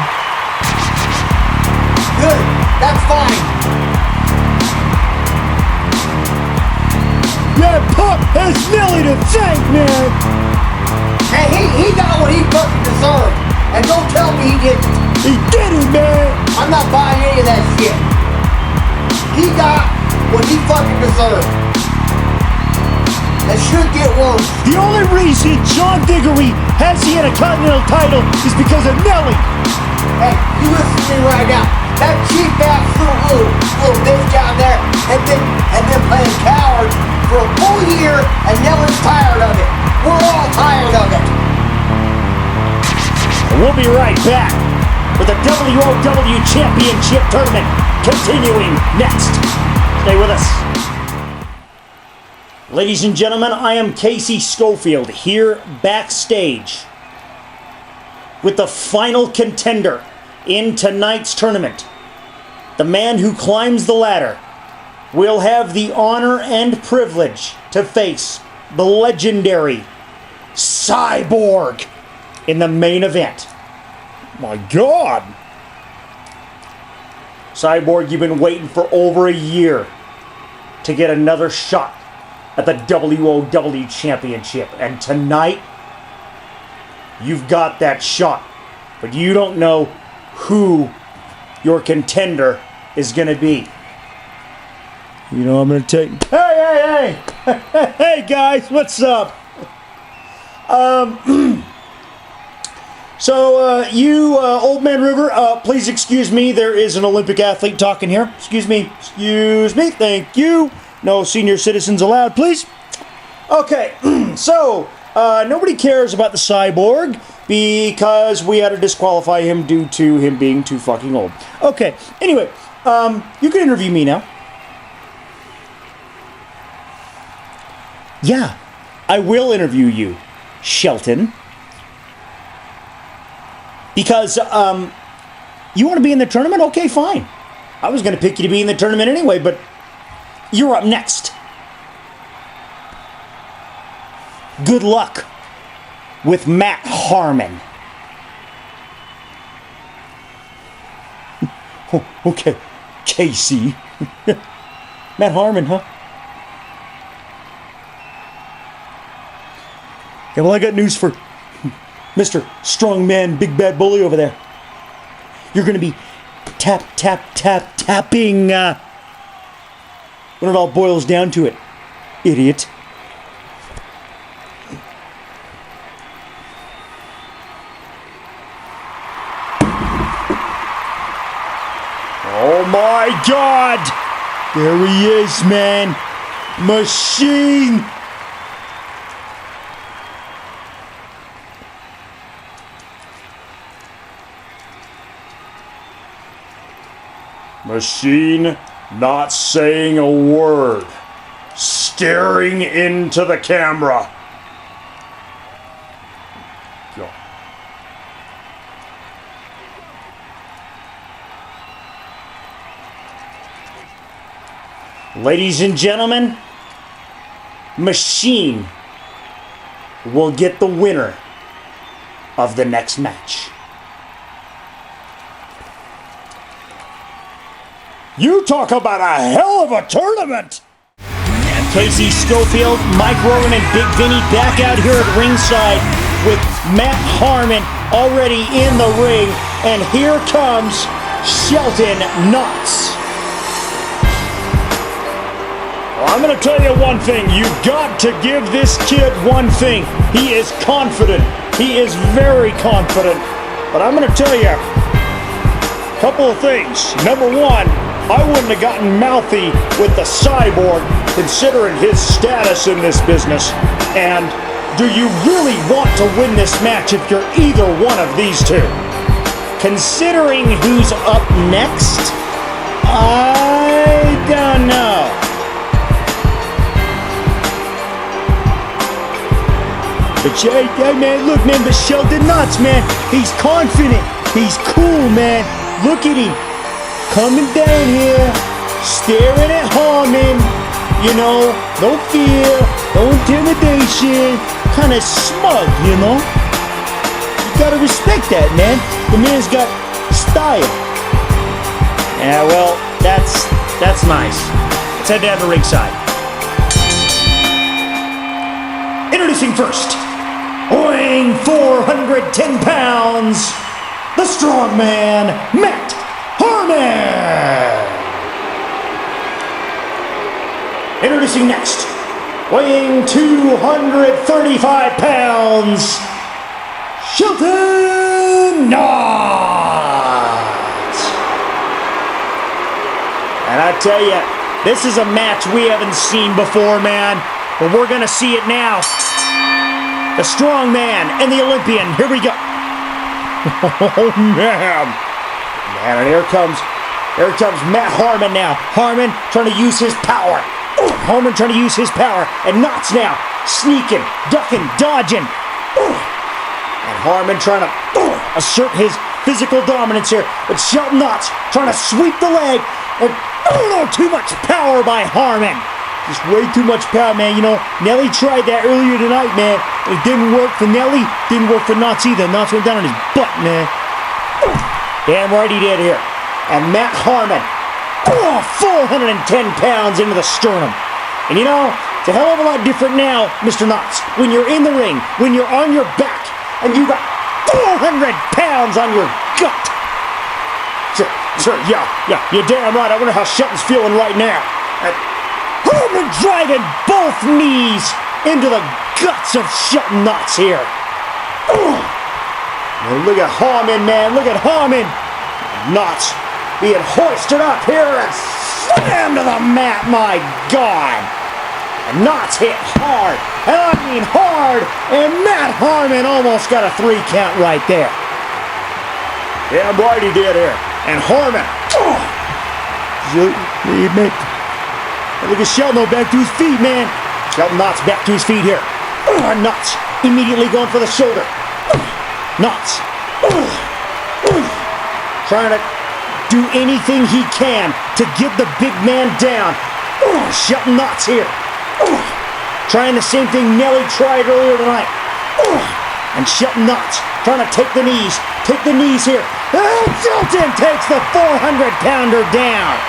That's fine. Yeah, Pac has Nelly to thank, man! Hey, he got what he fucking deserved. And don't tell me he didn't. He did it, man! I'm not buying any of that shit. He got what he fucking deserved. It should get worse. The only reason John Diggory has the Intercontinental title is because of Nelly. Hey, you listen to me right now. That cheap ass little bitch down there had been playing coward for a full year, and Nelly's tired of it. We're all tired of it. We'll be right back with the WOW Championship Tournament continuing next. Stay with us. Ladies and gentlemen, I am Casey Schofield here backstage with the final contender in tonight's tournament. The man who climbs the ladder will have the honor and privilege to face the legendary Cyborg in the main event. My God! Cyborg, you've been waiting for over a year to get another shot at the WOW Championship. And tonight, you've got that shot. But you don't know who your contender is going to be. You know I'm going to take... Hey! Hey, guys, what's up? So, you, Old Man River, please excuse me. There is an Olympic athlete talking here. Excuse me. Thank you. No senior citizens allowed, please. Okay, so, nobody cares about the Cyborg because we had to disqualify him due to him being too fucking old. Okay, anyway, you can interview me now. Yeah, I will interview you, Shelton. Because, you want to be in the tournament? Okay, fine. I was going to pick you to be in the tournament anyway, but you're up next. Good luck with Matt Harmon. Oh, okay, Casey. Matt Harmon, huh? Yeah, well, I got news for Mr. Strongman Big Bad Bully over there. You're going to be tapping when it all boils down to it, idiot. Oh my God! There he is, man. Machine! Machine not saying a word, staring into the camera. Go. Ladies and gentlemen, Machine will get the winner of the next match. You talk about a hell of a tournament! Casey Schofield, Mike Rowan, and Big Vinny back out here at ringside with Matt Harmon already in the ring. And here comes Shelton Knotts. Well, I'm going to tell you one thing. You've got to give this kid one thing. He is confident. He is very confident. But I'm going to tell you a couple of things. Number one, I wouldn't have gotten mouthy with the cyborg considering his status in this business. And do you really want to win this match if you're either one of these two? Considering who's up next, I don't know. But yeah, man, look, man, but Shelton Knotts, man, he's confident. He's cool, man. Look at him. Coming down here, staring at Harmon, you know, no fear, no intimidation, kind of smug, you know. You gotta respect that, man. The man's got style. Yeah, well, that's nice. Let's head down to ringside. Introducing first, weighing 410 pounds, the strongman, Matt Harmon! Introducing next, weighing 235 pounds, Shelton Knotts! And I tell you, this is a match we haven't seen before, man, but we're gonna see it now. The strongman and the Olympian, here we go. Oh, man. And here comes Matt Harmon now. Harmon trying to use his power. Harmon trying to use his power. And Knotts now sneaking, ducking, dodging. And Harmon trying to assert his physical dominance here. But Shelton Knotts trying to sweep the leg. And too much power by Harmon. Just way too much power, man. You know, Nelly tried that earlier tonight, man. It didn't work for Nelly. Didn't work for Knotts either. Knotts went down on his butt, man. Damn right he did here. And Matt Harmon, 410 pounds into the sternum. And you know, it's a hell of a lot different now, Mr. Knotts, when you're in the ring, when you're on your back, and you got 400 pounds on your gut. Sure, yeah, you're damn right. I wonder how Shelton's feeling right now. Harmon driving both knees into the guts of Shelton Knotts here. Now look at Harmon, man. Look at Harmon. Knotts being hoisted up here and slammed to the mat. My God. And Knots hit hard, and I mean hard, and Matt Harmon almost got a 3 count right there. Damn right he did here. And Harmon, look at Shelton back to his feet, man. Shelton Knots back to his feet here. Knots immediately going for the shoulder. Knots trying to do anything he can to get the big man down. Shelton Knots here. Trying the same thing Nelly tried earlier tonight. And Shelton Knots trying to take the knees here. And Shelton takes the 400-pounder down.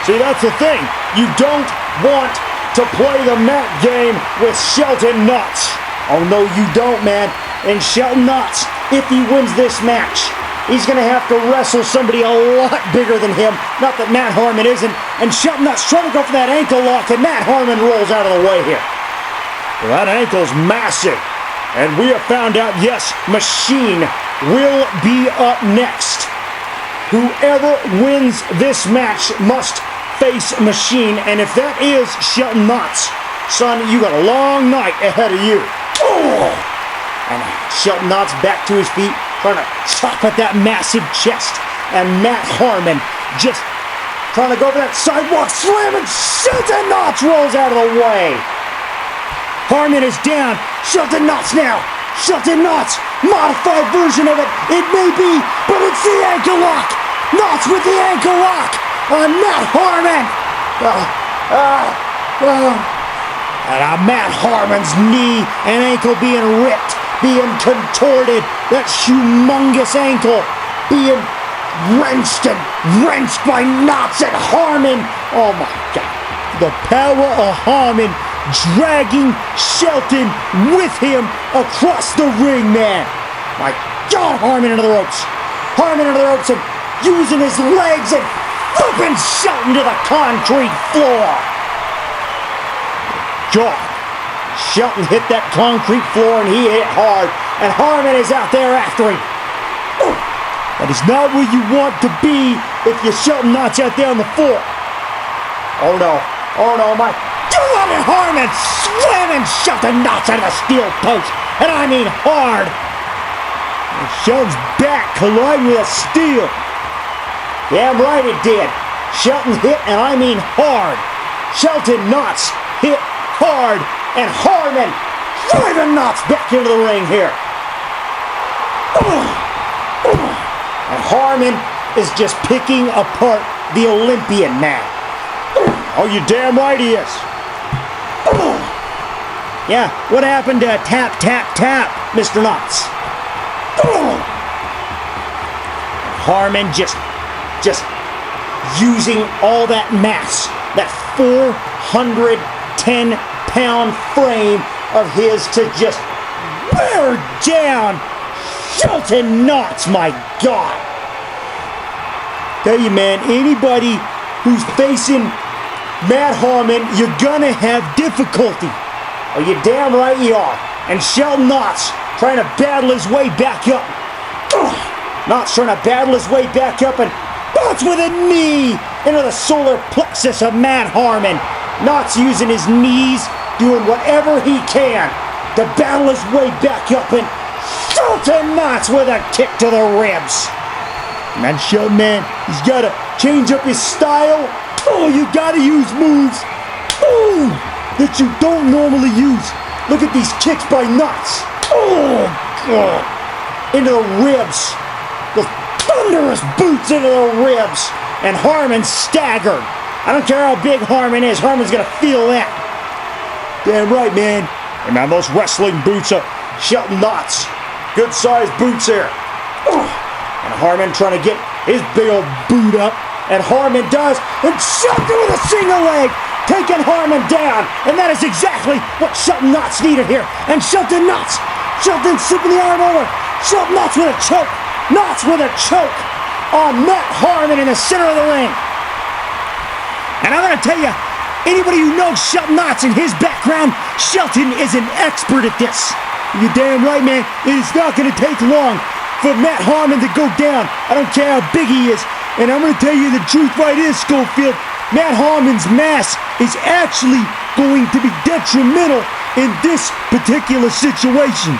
See, that's the thing. You don't want to play the mat game with Shelton Knots. Oh, no, you don't, man. And Shelton Knots, if he wins this match, he's going to have to wrestle somebody a lot bigger than him. Not that Matt Harmon isn't. And Shelton Knots trying to go for that ankle lock, and Matt Harmon rolls out of the way here. Well, that ankle's massive. And we have found out, yes, Machine will be up next. Whoever wins this match must face Machine. And if that is Shelton Knots, son, you got a long night ahead of you. And Shelton Knots back to his feet, trying to chop at that massive chest. And Matt Harmon just trying to go for that sidewalk slam, and Shelton Knots rolls out of the way. Harmon is down. Shelton Knots now. Shelton Knots, modified version of it. It may be, but it's the ankle lock. Knots with the ankle lock on Matt Harmon. And Matt Harmon's knee and ankle being ripped, being contorted. That humongous ankle being wrenched by Knots and Harmon. Oh my God. The power of Harmon dragging Shelton with him across the ring, man. My God, Harmon into the ropes. Harmon into the ropes and using his legs and flipping Shelton to the concrete floor. God. Shelton hit that concrete floor and he hit hard. And Harmon is out there after him. That is not where you want to be if you're Shelton Knots out there on the floor. Oh no, my God, and Harmon slamming Shelton Knots out of the steel post. And I mean hard. And Shelton's back colliding with a steel. Damn right it did. Shelton hit, and I mean hard. Shelton Knots hit hard, and Harmon driving Knots back into the ring here. And Harmon is just picking apart the Olympian now. Oh, you damn right he is. Yeah, what happened to tap, tap, tap, Mr. Knots? Harmon just using all that mass, that 410-pound frame of his to just wear down Shelton Knots, my God. Tell you, man, anybody who's facing Matt Harmon, you're gonna have difficulty. Oh, you damn right you are. And Shelton Knots trying to battle his way back up. Knots trying to battle his way back up and bounce with a knee into the solar plexus of Matt Harmon. Knots using his knees, doing whatever he can to battle his way back up, and Shelton Knots with a kick to the ribs. Man, Shelton, man, he's got to change up his style. Oh, you got to use moves that you don't normally use. Look at these kicks by Knots. Oh, God. Into the ribs. The thunderous boots into the ribs. And Harmon staggered. I don't care how big Harmon is. Harmon's going to feel that. Damn right, man. And man, those wrestling boots are Shelton Knots. good sized boots here. And Harmon trying to get his big old boot up. And Harmon does. And Shelton with a single leg. Taking Harmon down. And that is exactly what Shelton Knots needed here. And Shelton Knots. Shelton slipping the arm over. Shelton Knots with a choke. Knots with a choke on Matt Harmon in the center of the ring. And I'm going to tell you, anybody who knows Shelton Knots and his background, Shelton is an expert at this. You're damn right, man. It is not going to take long for Matt Harmon to go down. I don't care how big he is. And I'm going to tell you the truth right is, Schofield. Matt Harmon's mass is actually going to be detrimental in this particular situation.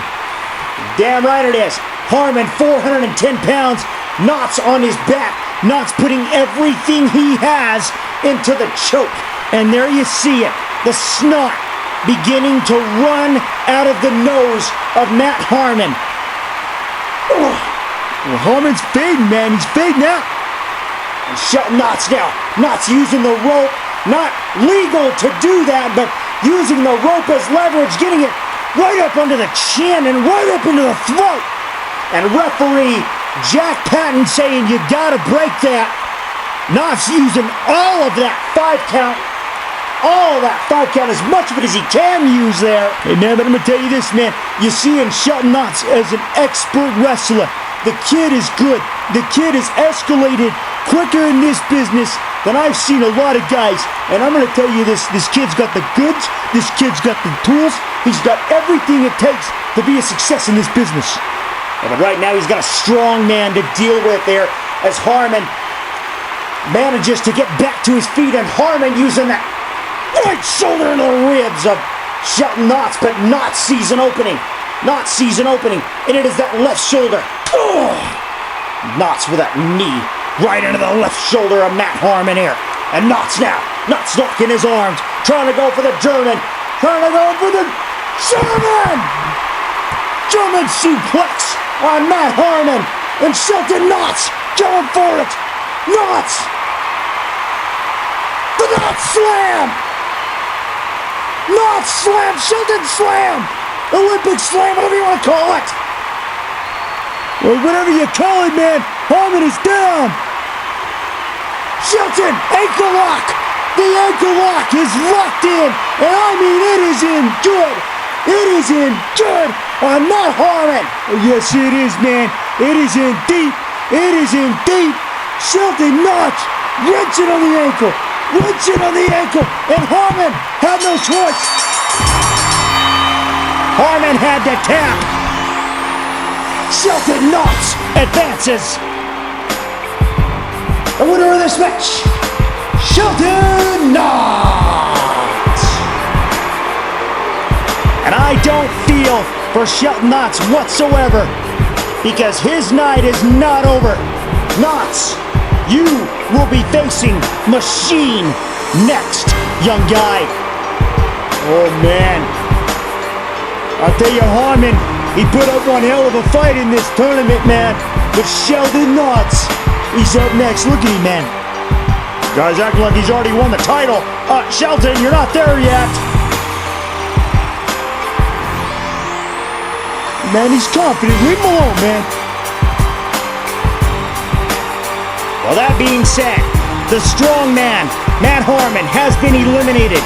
Damn right it is. Harmon, 410 pounds, Knots on his back. Knots putting everything he has into the choke. And there you see it. The snot beginning to run out of the nose of Matt Harmon. Well, Harmon's fading, man. He's fading out. And Shelton Knots now. Knots using the rope. Not legal to do that, but using the rope as leverage, getting it right up under the chin and right up into the throat. And referee Jack Patton saying you gotta break that. Knots using all of that 5 count. All of that 5 count, as much of it as he can use there. Hey, man, but I'm gonna tell you this, man. You see in Shelton Knots as an expert wrestler. The kid is good. The kid has escalated quicker in this business than I've seen a lot of guys. And I'm gonna tell you this kid's got the goods. This kid's got the tools. He's got everything it takes to be a success in this business. Yeah, but right now he's got a strong man to deal with there as Harmon manages to get back to his feet, and Harmon using that right shoulder into the ribs of Shelton Knots, but Knots sees an opening. Knots sees an opening, and it is that left shoulder. Oh! Knots with that knee right into the left shoulder of Matt Harmon here. And Knots now. Knots locking his arms, trying to go for the German. Trying to go for the German! German suplex on Matt Harmon. And Shelton Knots going for it. Knots! The Knots slam! Knots slam! Shelton slam! Olympic slam, whatever you want to call it. Well, whatever you call it, man, Harmon is down. Shelton, ankle lock. The ankle lock is locked in, and I mean it is in good. It is in good on Matt Harmon. Oh, yes, it is, man. It is in deep. It is in deep. Shelton Knots wrenching on the ankle. Wrenching on the ankle, and Harmon had no choice. Harmon had to tap. Shelton Knots advances. The winner of this match, Shelton Knots. And I don't feel for Shelton Knots whatsoever, because his night is not over. Knots, you will be facing Machine next, young guy. Oh, man. I'll tell you, Harmon, he put up one hell of a fight in this tournament, man. But Shelton Knots, he's up next. Look at him, man. Guy's acting like he's already won the title. Shelton, you're not there yet. Man, he's confident. Leave him alone, man. Well, that being said, the strong man, Matt Harmon, has been eliminated.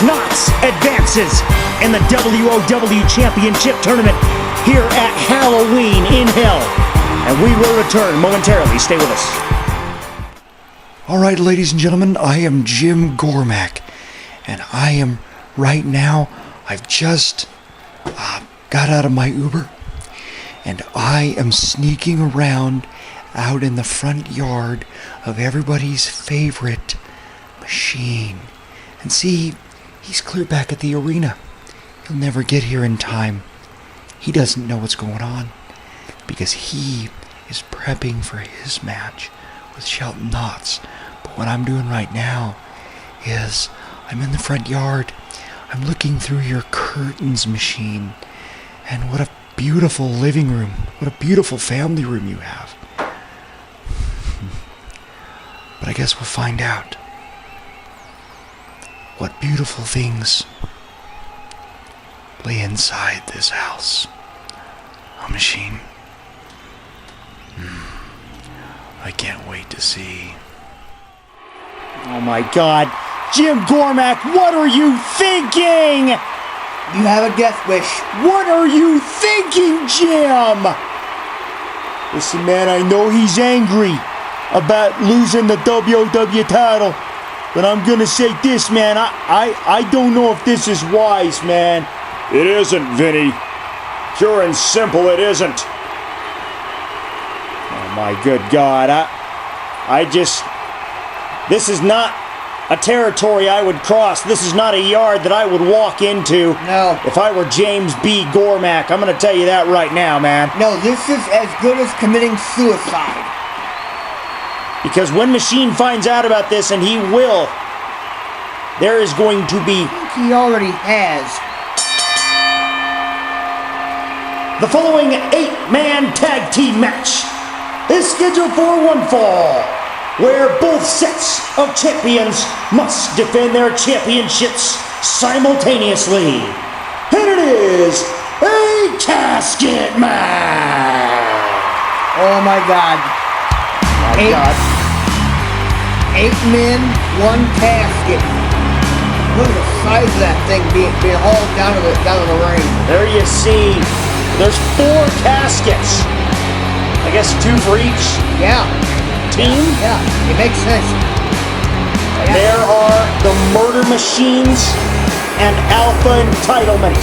Knots advances in the WOW Championship Tournament here at Halloween in Hell. And we will return momentarily. Stay with us. All right, ladies and gentlemen, I am Jim Gormac, and I am right now, I've just got out of my Uber, and I am sneaking around out in the front yard of everybody's favorite Machine. And see, he's clear back at the arena. He'll never get here in time. He doesn't know what's going on because he is prepping for his match with Shelton Knots. But what I'm doing right now is I'm in the front yard. I'm looking through your curtains, Machine. And what a beautiful living room. What a beautiful family room you have. But I guess we'll find out what beautiful things lay inside this house. A Machine. I can't wait to see. Oh my God. Jim Gormac, what are you thinking? You have a death wish. What are you thinking, Jim? Listen, man, I know he's angry about losing the WOW title, but I'm gonna say this, man. I don't know if this is wise, man. It isn't, Vinny. Pure and simple, it isn't. Oh my good God. This is not a territory I would cross. This is not a yard that I would walk into. No. If I were James B. Gormac, I'm going to tell you that right now, man. No, this is as good as committing suicide. Because when Machine finds out about this, and he will, there is going to be... He already has. The following 8-man tag team match is scheduled for one fall, where both sets of champions must defend their championships simultaneously. And it is a casket match. Oh my God. My God. 8 men, 1 casket. Look at the size of that thing being hauled down to the ring. There you see, there's 4 caskets. I guess 2 for each Yeah. team. Yeah, it makes sense. Yeah. There are the Murder Machines and Alpha Entitlement,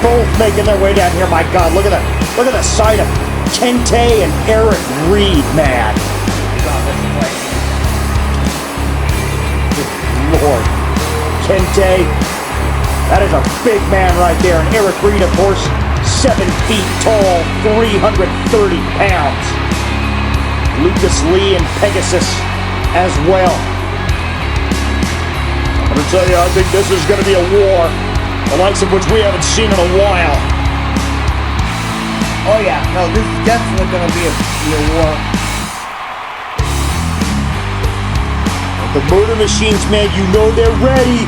both making their way down here. My God, look at the sight of Kente and Eric Reed, man. Good Lord, Kente, that is a big man right there, and Eric Reed, of course, 7 feet tall, 330 pounds. Lucas Lee and Pegasus as well. I'm going to tell you, I think this is going to be a war, the likes of which we haven't seen in a while. Oh yeah, no, this is definitely going to be a war. The Murder Machines, man, you know they're ready.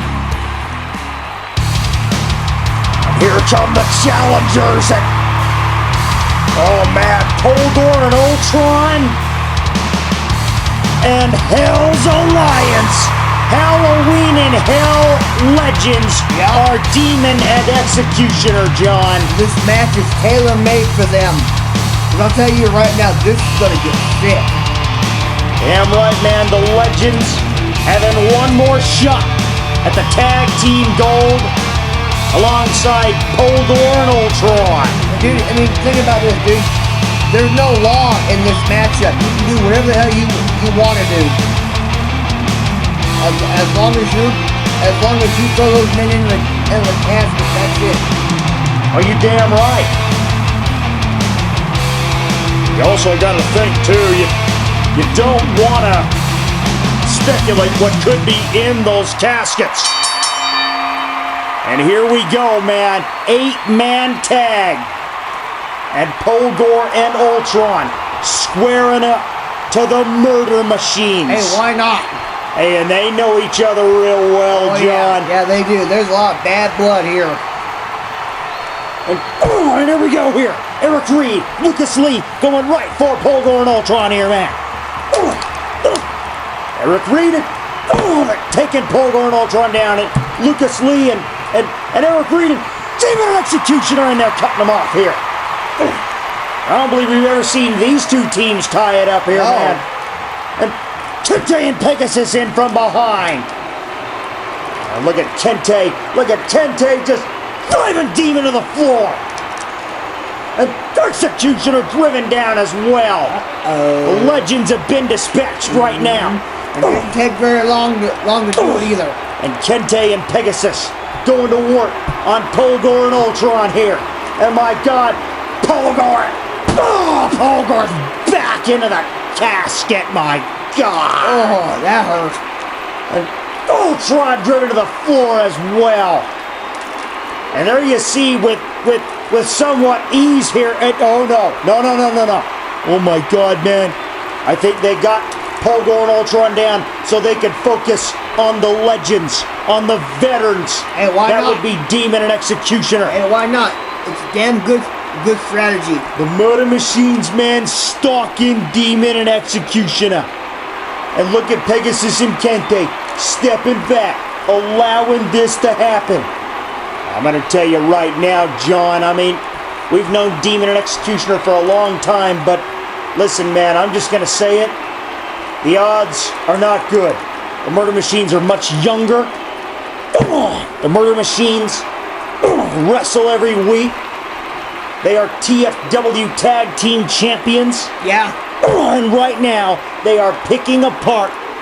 And here come the challengers. Oh man, Poldor and Ultron. And Hell's Alliance. Halloween and Hell Legends are Demon and Executioner, John. This match is tailor-made for them. And I'll tell you right now, this is going to get sick. Damn right, man. The Legends having one more shot at the tag team gold alongside Poldor and Ultron. Dude, I mean, think about this, dude. There's no law in this matchup. You can do whatever the hell you want to do. As long as you throw those men in the casket, that's it. Are you damn right? You also got to think too. You don't want to speculate what could be in those caskets. And here we go, man. 8-man tag. And Poldor and Ultron squaring up to the Murder Machines. Hey, why not? Hey, and they know each other real well, Oh, John. Yeah, they do. There's a lot of bad blood here. And here we go here. Eric Reed, Lucas Lee going right for Poldor and Ultron here, man. Eric Reed taking Poldor and Ultron down. And Lucas Lee and Eric Reed and Demon and Executioner in there cutting them off here. I don't believe we've ever seen these two teams tie it up here, man. And Kente and Pegasus in from behind. And look at Kente. Look at Kente just driving Demon to the floor. And Executioner driven down as well. The Legends have been dispatched right now. It didn't take very long to do it either. And Kente and Pegasus going to work on Poldor and Ultron here. And my God, Poldor! Oh, Poldor's back into the casket, my God! Oh, that hurt. And Ultron driven to the floor as well. And there you see with somewhat ease here. And oh no. Oh my God, man. I think they got Poldor and Ultron down so they could focus on the Legends, on the veterans. Hey, why that not? would be Demon and Executioner. Hey, why not? It's damn good strategy. The Murder Machines, man, stalking Demon and Executioner. And look at Pegasus and Kente stepping back, allowing this to happen. I'm going to tell you right now, John, I mean, we've known Demon and Executioner for a long time, but listen, man, I'm just going to say it. The odds are not good. The Murder Machines are much younger. The Murder Machines wrestle every week. They are TFW Tag Team Champions. Yeah. And right now, they are picking apart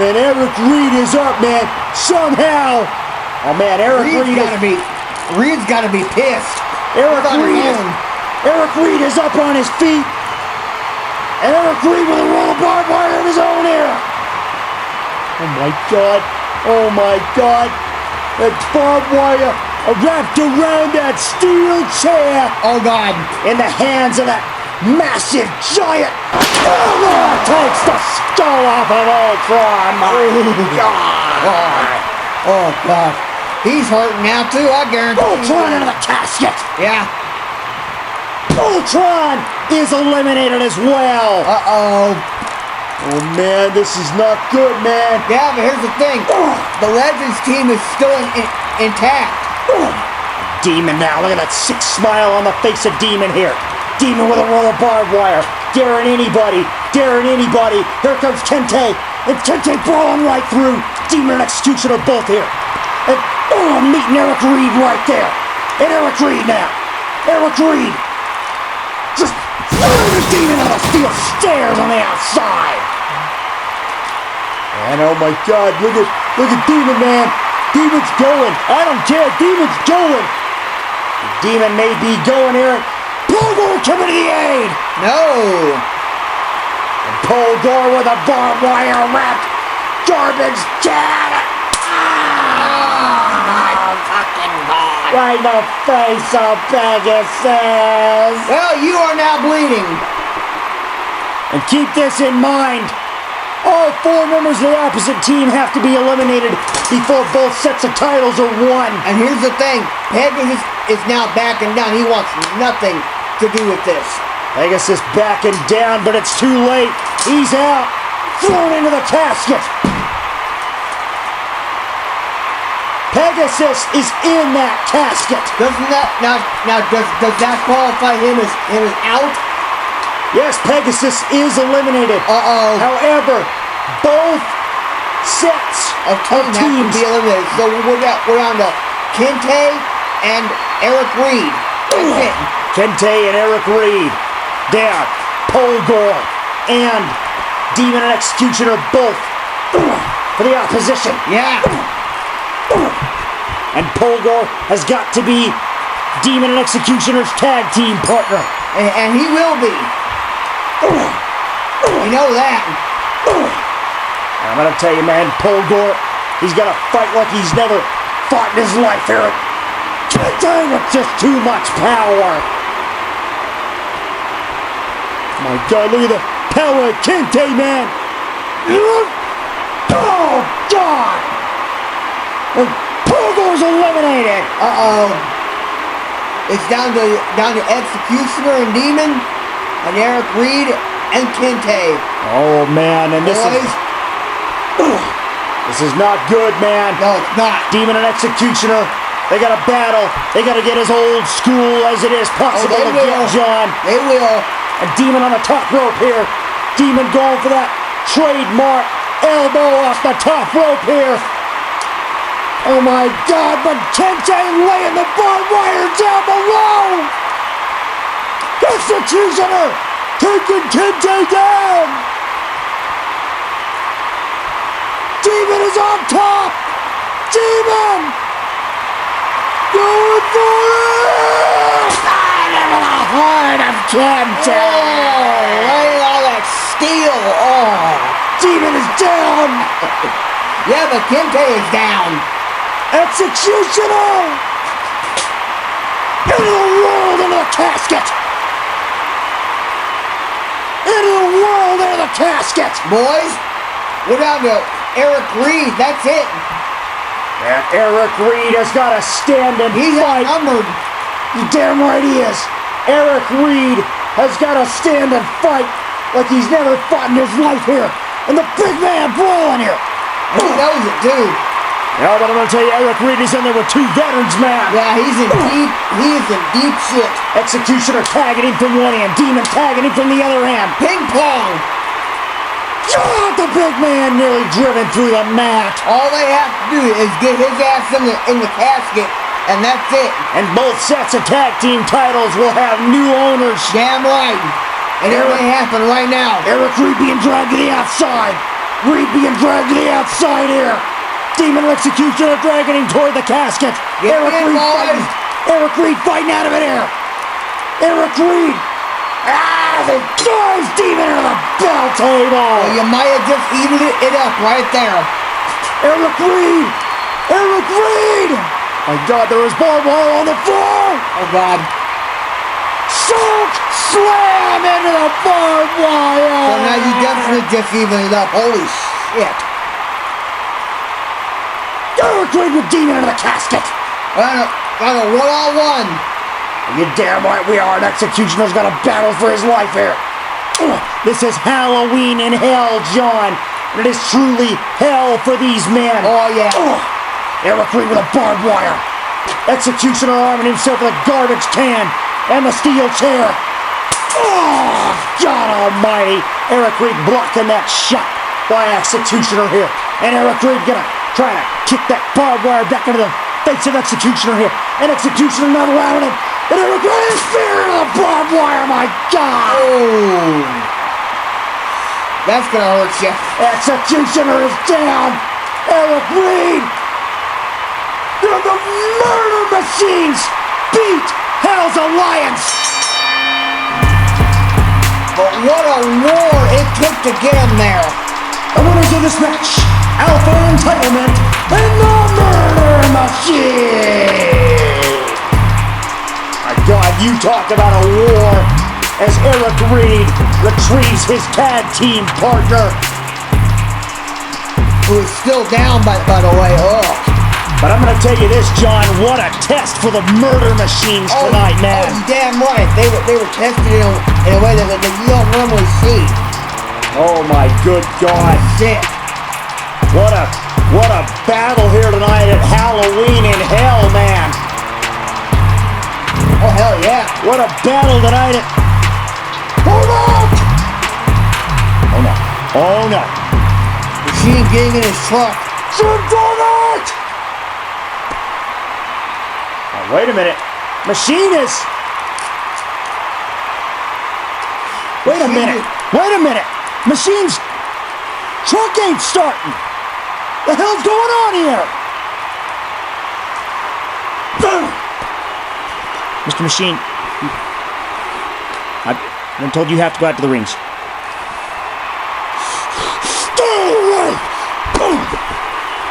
Man, Eric Reed is up, man. Somehow. Oh, man, Eric Reed Reed's gotta be pissed. Eric Reed is up on his feet. And Eric Reed with a roll of barbed wire in his own ear. Oh, my God. Oh, my God. That barbed wire wrapped around that steel chair. Oh, God. In the hands of that massive giant. Takes the skull off of Ultron. My God. Oh, God. He's hurting now, too, I guarantee. Ultron into the casket. Yeah. Ultron is eliminated as well. Uh-oh. Oh, man, this is not good, man. Yeah, but here's the thing. The Legends team is still intact. Demon now. Look at that sick smile on the face of Demon here. Demon with a roll of barbed wire. Daring anybody. Here comes Kente. And Kente brawling right through. Demon and Executioner both here. And I'm meeting Eric Reed right there. And Eric Reed now. Eric Reed. Just throwing the Demon on the steel stairs on the outside. And oh my God, look at Demon, man. Demon's going. I don't care. Demon's going. Demon may be going here. Polgar coming to the aid. No. And Polgar with a barbed wire wrapped garbage can. Fucking God. Right in the face of Pegasus. Well, you are now bleeding. And keep this in mind. All 4 members of the opposite team have to be eliminated before both sets of titles are won. And here's the thing. Pegasus is now backing down. He wants nothing to do with this. Pegasus backing down, but it's too late. He's out. Thrown into the casket. Pegasus is in that casket. Doesn't that does that qualify him as out? Yes, Pegasus is eliminated. Uh-oh. However, both sets of teams have to be eliminated. So we're down to Kente and Eric Reed. That's it. Kente and Eric Reed. Down. Polgar and Demon and Executioner both for the opposition. Yeah. And Polgar has got to be Demon and Executioner's tag team partner. And he will be. You know that. I'm gonna tell you, man, Polgar, he's gonna fight like he's never fought in his life, Eric. Kente with just too much power. My God, look at the power of Kente, man. Oh, God. And Polgar's eliminated. Uh-oh. It's down to Executioner and Demon and Eric Reed and Kente. Oh, man, and this is not good, man. No, it's not. Demon and Executioner, they got to battle. They got to get as old school as it is possible to get, John. They will. And Demon on the top rope here. Demon going for that trademark elbow off the top rope here. Oh my God, but Kente laying the barbed wire down below. Executioner taking Kente down. Demon is on top. Demon going for it. Into the heart of Kente. Oh, laying all that steel. Oh. Demon is down. Yeah, but Kente is down. Executioner! Into the world, into the casket! Into the world, into the casket! Boys, we're down to Eric Reed. That's it. And Eric Reed has got to stand and He's fight. outnumbered. You damn right he is. Eric Reed has got to stand and fight like he's never fought in his life here. And the big man brawling here. He knows it, too. Yeah, but I'm going to tell you, Eric Reed is in there with 2 veterans, man. Yeah, he is in deep shit. Executioner tagging him from one end, Demon tagging him from the other end. Ping pong. Oh, the big man nearly driven through the mat. All they have to do is get his ass in the casket, and that's it. And both sets of tag team titles will have new owners. Damn right. And it may happen right now. Eric Reed being dragged to the outside. Reed being dragged to the outside here. Demon Executioner dragging him toward the casket. Get in, boys. Eric Reed fighting out of it here. Eric Reed. He drives Demon into the bell table. Well, you might have just heated it up right there. Eric Reed. Eric Reed. My God, there was barbed wire on the floor. Oh, God. Choke slam into the barbed wire. So now you definitely just evened it up. Holy shit. Eric Reed with Demon into the casket. On a one-on-one. You damn right we are. An executioner's got to battle for his life here. This is Halloween in hell, John. And it is truly hell for these men. Oh, yeah. Eric Reed with a barbed wire. Executioner arming himself with a garbage can and the steel chair. Oh, God almighty. Eric Reed blocking that shot by Executioner here. And Eric Reed gonna try to kick that barbed wire back into the face of Executioner here. And Executioner not allowing it. And Eric Reed is spearing the barbed wire, my God. Oh. That's gonna hurt you. Executioner is down. Eric Reed. The Murder Machines beat Hell's Alliance. But what a war it took to get him there. The winners of this match, Alpha Entitlement and the Murder Machine. My God, you talk about a war as Eric Reed retrieves his tag team partner. Who is still down, by the way. Oh. But I'm going to tell you this, John, what a test for the Murder Machines tonight, man. Oh, damn right. They were tested in a way that you don't normally see. Oh, my good God. Shit. What a battle here tonight at Halloween in Hell, man. Oh, hell yeah. What a battle tonight at... Hold on! Oh, no. Oh, no. Machine getting in his truck. Jim Gormac! Oh, wait a minute. Machine is... Wait a minute. Wait a minute. Machine's truck ain't starting. The hell's going on here? Mr. Machine, I'm told you have to go out to the rings.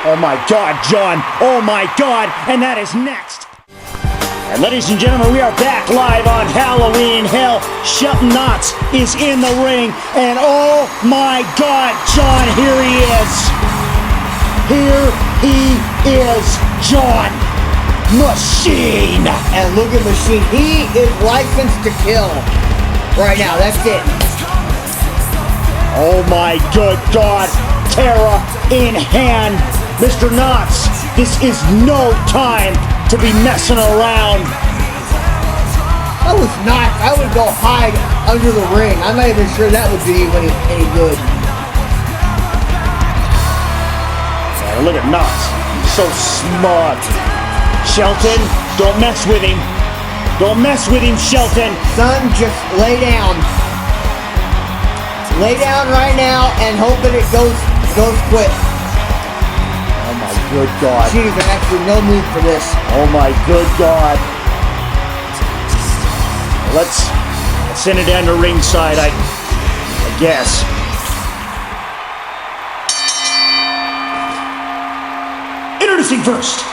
Oh my God, John. Oh my God. And that is next. And ladies and gentlemen, we are back live on Halloween Hell. Shelton Knotts is in the ring. And oh my God, John, here he is. Here he is, John Machine. And look at Machine. He is licensed to kill. Right now, that's it. Oh my good God. Terra in hand. Mr. Knotts, this is no time to be messing around. I was not. I would go hide under the ring. I'm not even sure that would do you any good. Yeah, look at Knotts. He's so smart. Shelton, don't mess with him. Don't mess with him, Shelton. Son, just lay down. Lay down right now and hope that it goes quick. Oh my good God. Jeez, there's actually no move for this. Oh my good God. Let's send it down to ringside, I guess. Introducing first,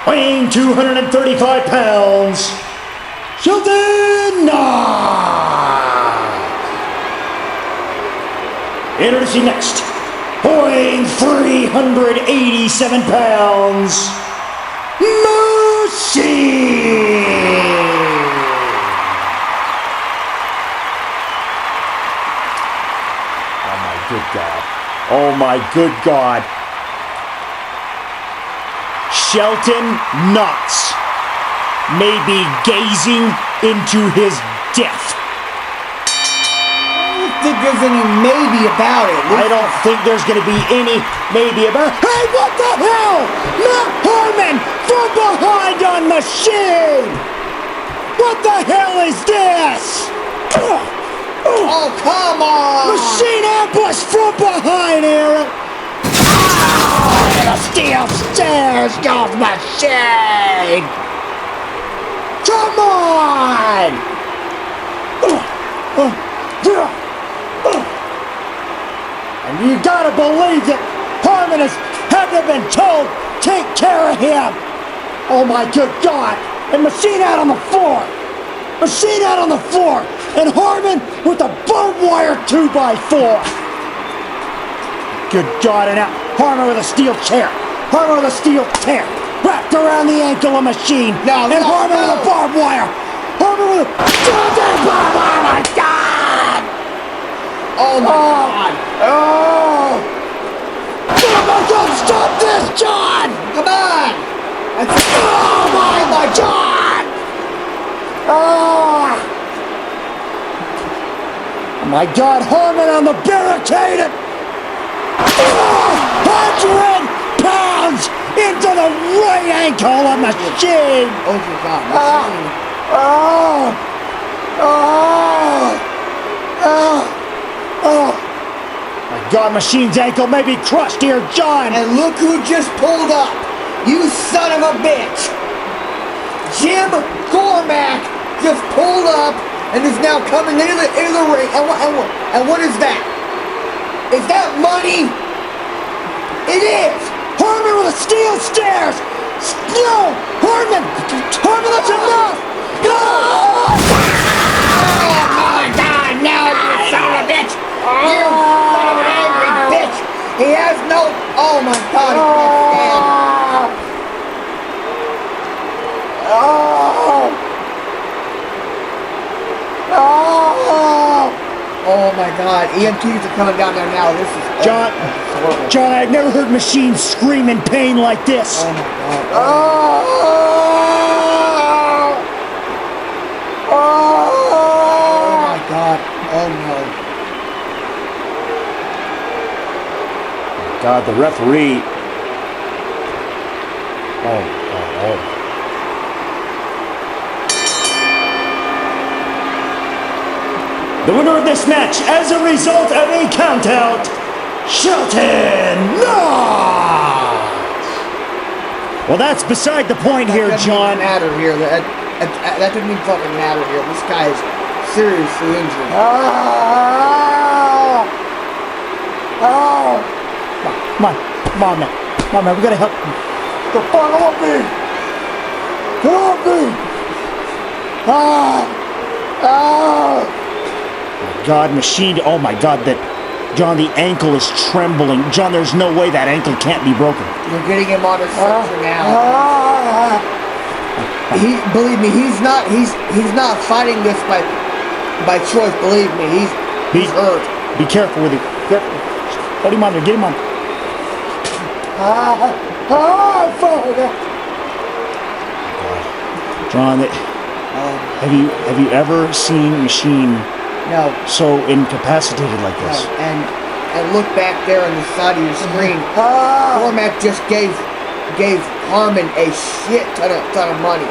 weighing 235 pounds, Shelton Knotts. Introducing next, weighing 387 pounds, Machine. Oh my good God. Oh my good God. Shelton Knotts may be gazing into his death. I don't think there's any maybe about it. I don't think there's going to be any maybe about it. Hey, what the hell? Matt Harmon from behind on Machine! What the hell is this? Oh, come on! Machine ambush from behind, Aaron! the steel stairs, you machine! Come on! And you gotta believe that Harmon has had to have been told, take care of him! Oh my good God! And Machine out on the floor! Machine out on the floor! And Harmon with a barbed wire 2x4! Good God, and now Harmon with a steel chair! Harmon with a steel chair! Wrapped around the ankle of Machine! And Harmon with a barbed wire! Harmon with a... Oh my God! Oh my God! Oh! Oh my God, stop this, John! Come on! Oh my God! Oh! Oh my God, Harmon on the barricade! 100 pounds into the right ankle of Machine! Oh my God, Machine. My God, Machine's ankle may be crushed here, John! And look who just pulled up! You son of a bitch! Jim Gormac just pulled up and is now coming into the ring. And what is that? Is that money? It is! Harmon with the steel stairs! No! Harmon! Harmon, that's enough! No! Oh my God! Now you son of a bitch! You son of an angry bitch! He has no... Oh my God! He can't stand. Oh my God! EMTs are coming down there now. This is John, horrible. John, I've never heard Machine scream in pain like this. Oh my God! Oh my God! Oh no! God, the referee. Oh, God. The winner of this match, as a result of a countout, Shelton Knox. Well, that's beside the point here, That doesn't John. even matter here. That doesn't even fucking matter here. This guy is seriously injured. Come on, man, we gotta help him. The fuck off me! Help me! God, Machine. Oh my God, that John, the ankle is trembling. John, there's no way that ankle can't be broken. You're getting him on a stretcher now. Believe me, he's not fighting this by choice. Believe me, he's hurt. Be careful with it. Careful. Put him on there. Get him on. John, have you ever seen Machine No. so incapacitated like this? No. And look back there on the side of your screen. Gormac just gave Harmon a shit ton of money.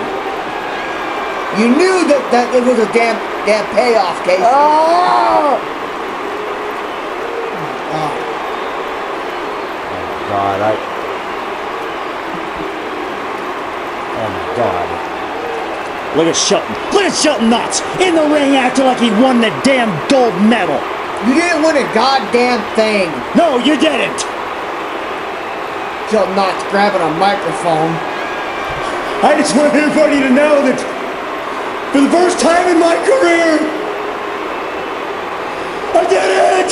You knew that it was a damn payoff, Casey. God, oh my God. Look at Shelton. Look at Shelton Knox in the ring acting like he won the damn gold medal. You didn't win a goddamn thing. No, you didn't. Shelton Knox grabbing a microphone. I just want everybody to know that for the first time in my career, I did it!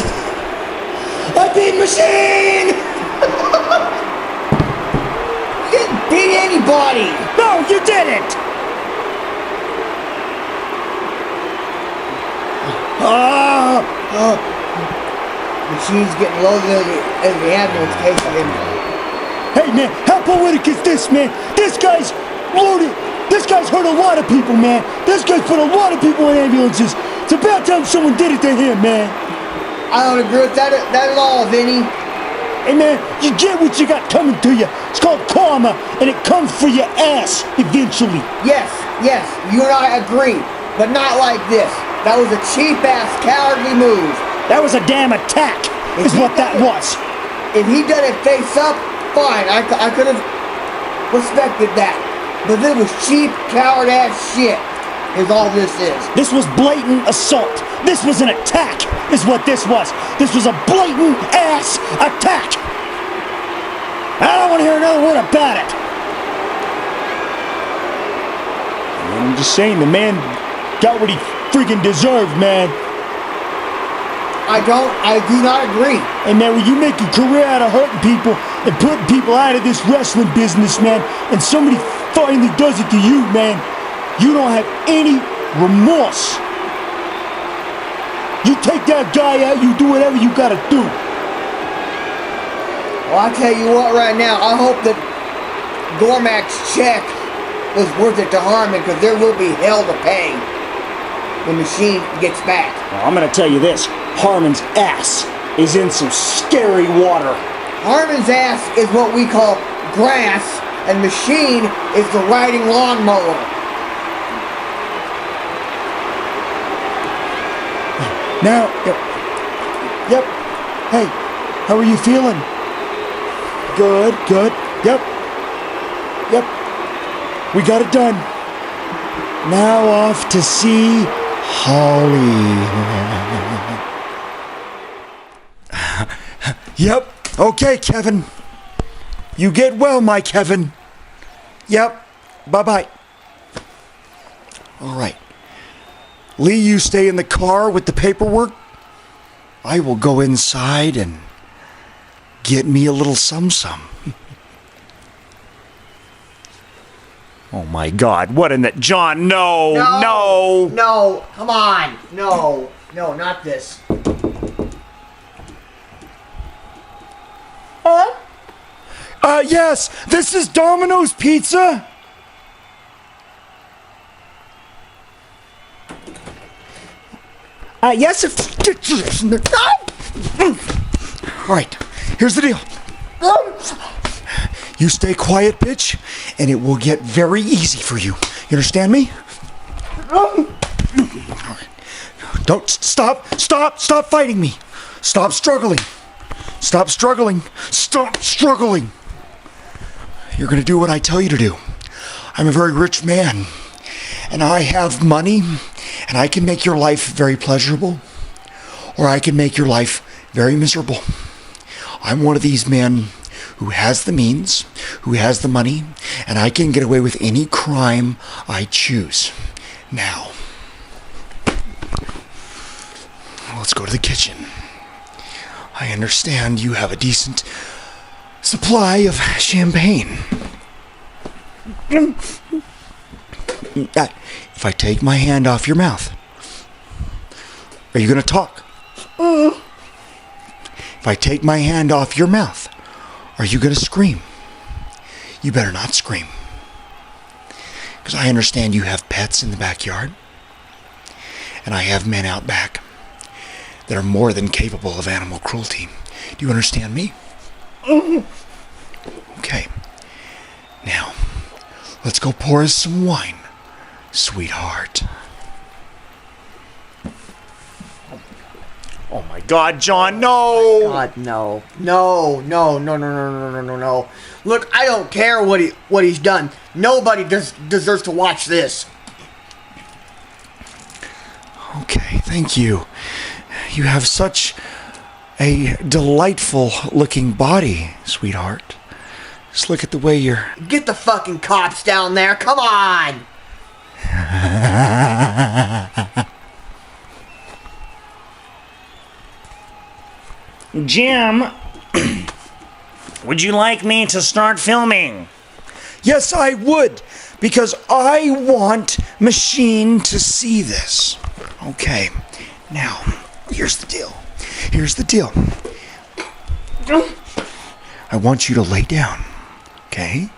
I beat Machine! You didn't beat anybody. No, you didn't! Machine's getting loaded in the ambulance case of him. Hey man, how poetic is this, man? This guy's loaded. This guy's hurt a lot of people, man. This guy's put a lot of people in ambulances. It's about time someone did it to him, man. I don't agree with that at all, Vinny. Hey man, you get what you got coming to you. It's called karma, and it comes for your ass eventually. Yes, you and I agree, but not like this. That was a cheap-ass, cowardly move. That was a damn attack, is what that was. If he done it face up, fine. I could have respected that. But this was cheap, coward-ass shit, is all this is. This was blatant assault. This was an attack, is what this was. This was a blatant ass attack. I don't want to hear another word about it. Man, I'm just saying, the man got what he freaking deserved, man. I do not agree. And man, when you make a career out of hurting people and putting people out of this wrestling business, man, and somebody finally does it to you, man, you don't have any remorse. You take that guy out, you do whatever you gotta do. Well, I'll tell you what right now, I hope that Gormac's check was worth it to Harmon, because there will be hell to pay when Machine gets back. Well, I'm gonna tell you this, Harmon's ass is in some scary water. Harmon's ass is what we call grass, and Machine is the riding lawnmower. Now, yep. Hey, how are you feeling? Good. Yep. We got it done. Now off to see Hollie. Yep. Okay, Kevin. You get well, my Kevin. Yep. Bye-bye. All right. Lee, you stay in the car with the paperwork. I will go inside and get me a little sum-sum. Oh my God, what in the... John, no! No, come on. No, not this. Yes, this is Domino's Pizza. Yes, All right, here's the deal. You stay quiet, bitch, and it will get very easy for you. You understand me? Don't stop fighting me. Stop struggling. You're gonna do what I tell you to do. I'm a very rich man, and I have money, and I can make your life very pleasurable, or I can make your life very miserable. I'm one of these men who has the means, who has the money, and I can get away with any crime I choose. Now, let's go to the kitchen. I understand you have a decent supply of champagne. If I take my hand off your mouth, are you going to talk? If I take my hand off your mouth, are you going to scream? You better not scream. Because I understand you have pets in the backyard. And I have men out back that are more than capable of animal cruelty. Do you understand me? Okay. Now, let's go pour us some wine, sweetheart. Oh my God, John, no! God, no. Look, I don't care what he's done. Nobody deserves to watch this. Okay, thank you. You have such a delightful looking body, sweetheart. Just look at the way you're... Get the fucking cops down there. Come on. Jim, would you like me to start filming? Yes, I would, because I want Machine to see this. Okay, now, here's the deal. I want you to lay down, okay?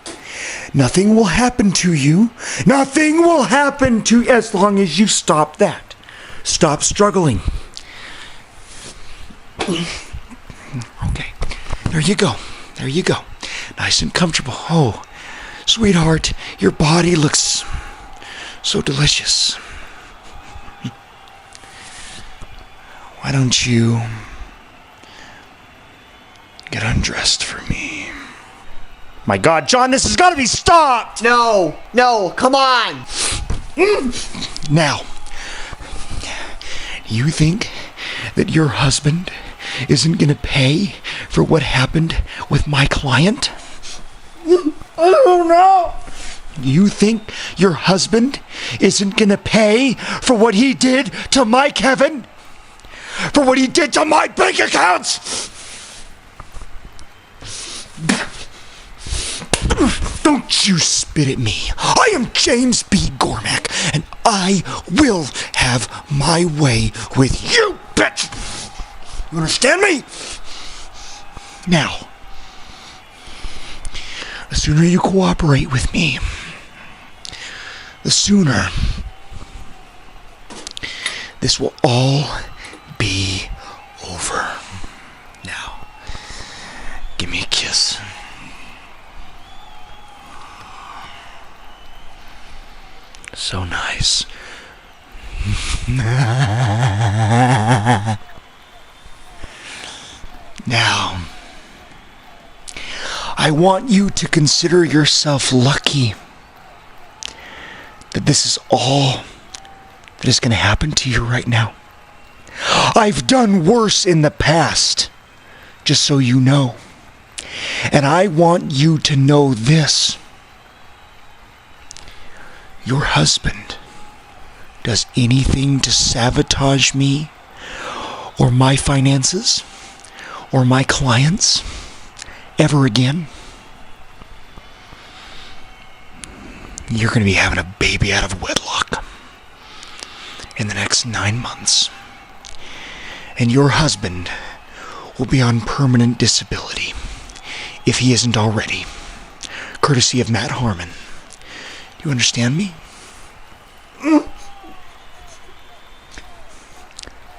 Nothing will happen to you. Nothing will happen to you as long as you stop that. Stop struggling. Okay, there you go. Nice and comfortable. Oh, sweetheart, your body looks so delicious. Why don't you get undressed for me? My God, John, this has got to be stopped! No, come on. Now, you think that your husband isn't gonna pay for what happened with my client? I don't know. You think your husband isn't gonna pay for what he did to my Kevin? For what he did to my bank accounts? Don't you spit at me. I am James B. Gormac, and I will have my way with you, bitch! You understand me? Now, the sooner you cooperate with me, the sooner this will all be over. Now, give me a kiss. So nice. Now, I want you to consider yourself lucky that this is all that is going to happen to you right now. I've done worse in the past, just so you know. And I want you to know this. Your husband does anything to sabotage me or my finances or my clients ever again, you're going to be having a baby out of wedlock in the next 9 months. And your husband will be on permanent disability, if he isn't already, courtesy of Matt Harmon. Do you understand me?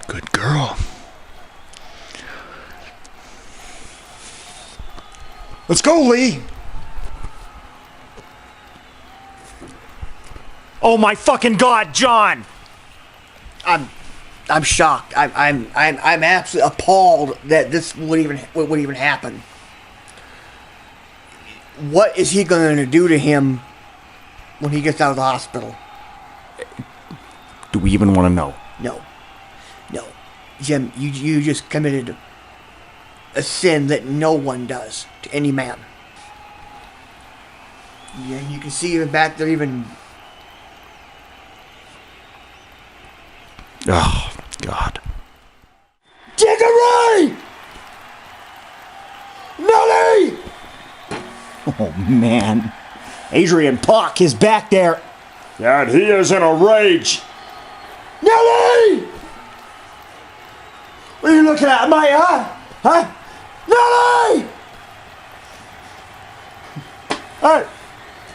Good girl. Let's go, Lee. Oh my fucking God, John! I'm shocked. I'm absolutely appalled that this would even happen. What is he going to do to him when he gets out of the hospital? Do we even want to know? No. Jim, you just committed a sin that no one does to any man. Yeah, you can see even back there even... Oh, God. Diggory! Nelly! Oh, man. Adrian Pac is back there. And he is in a rage. Nelly! What are you looking at, mate, huh? Nelly! Hey,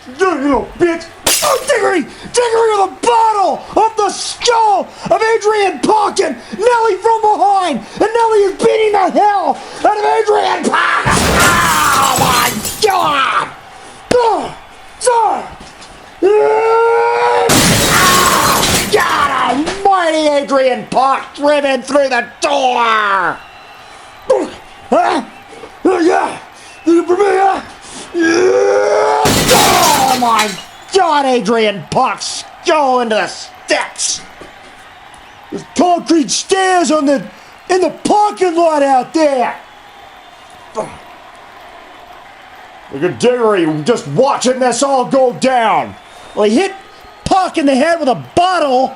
you little bitch! Oh, Diggory! Diggory with a bottle of the skull of Adrian Pac and Nelly from behind! And Nelly is beating the hell out of Adrian Pac! Oh, my God! God almighty, Adrian Pac driven through the door! Huh? Yeah! For me, huh? Yeah! Oh my God, Adrian Pac skull into the steps! There's concrete stairs in the parking lot out there! Look at Diggory just watching this all go down. Well, he hit Pac in the head with a bottle.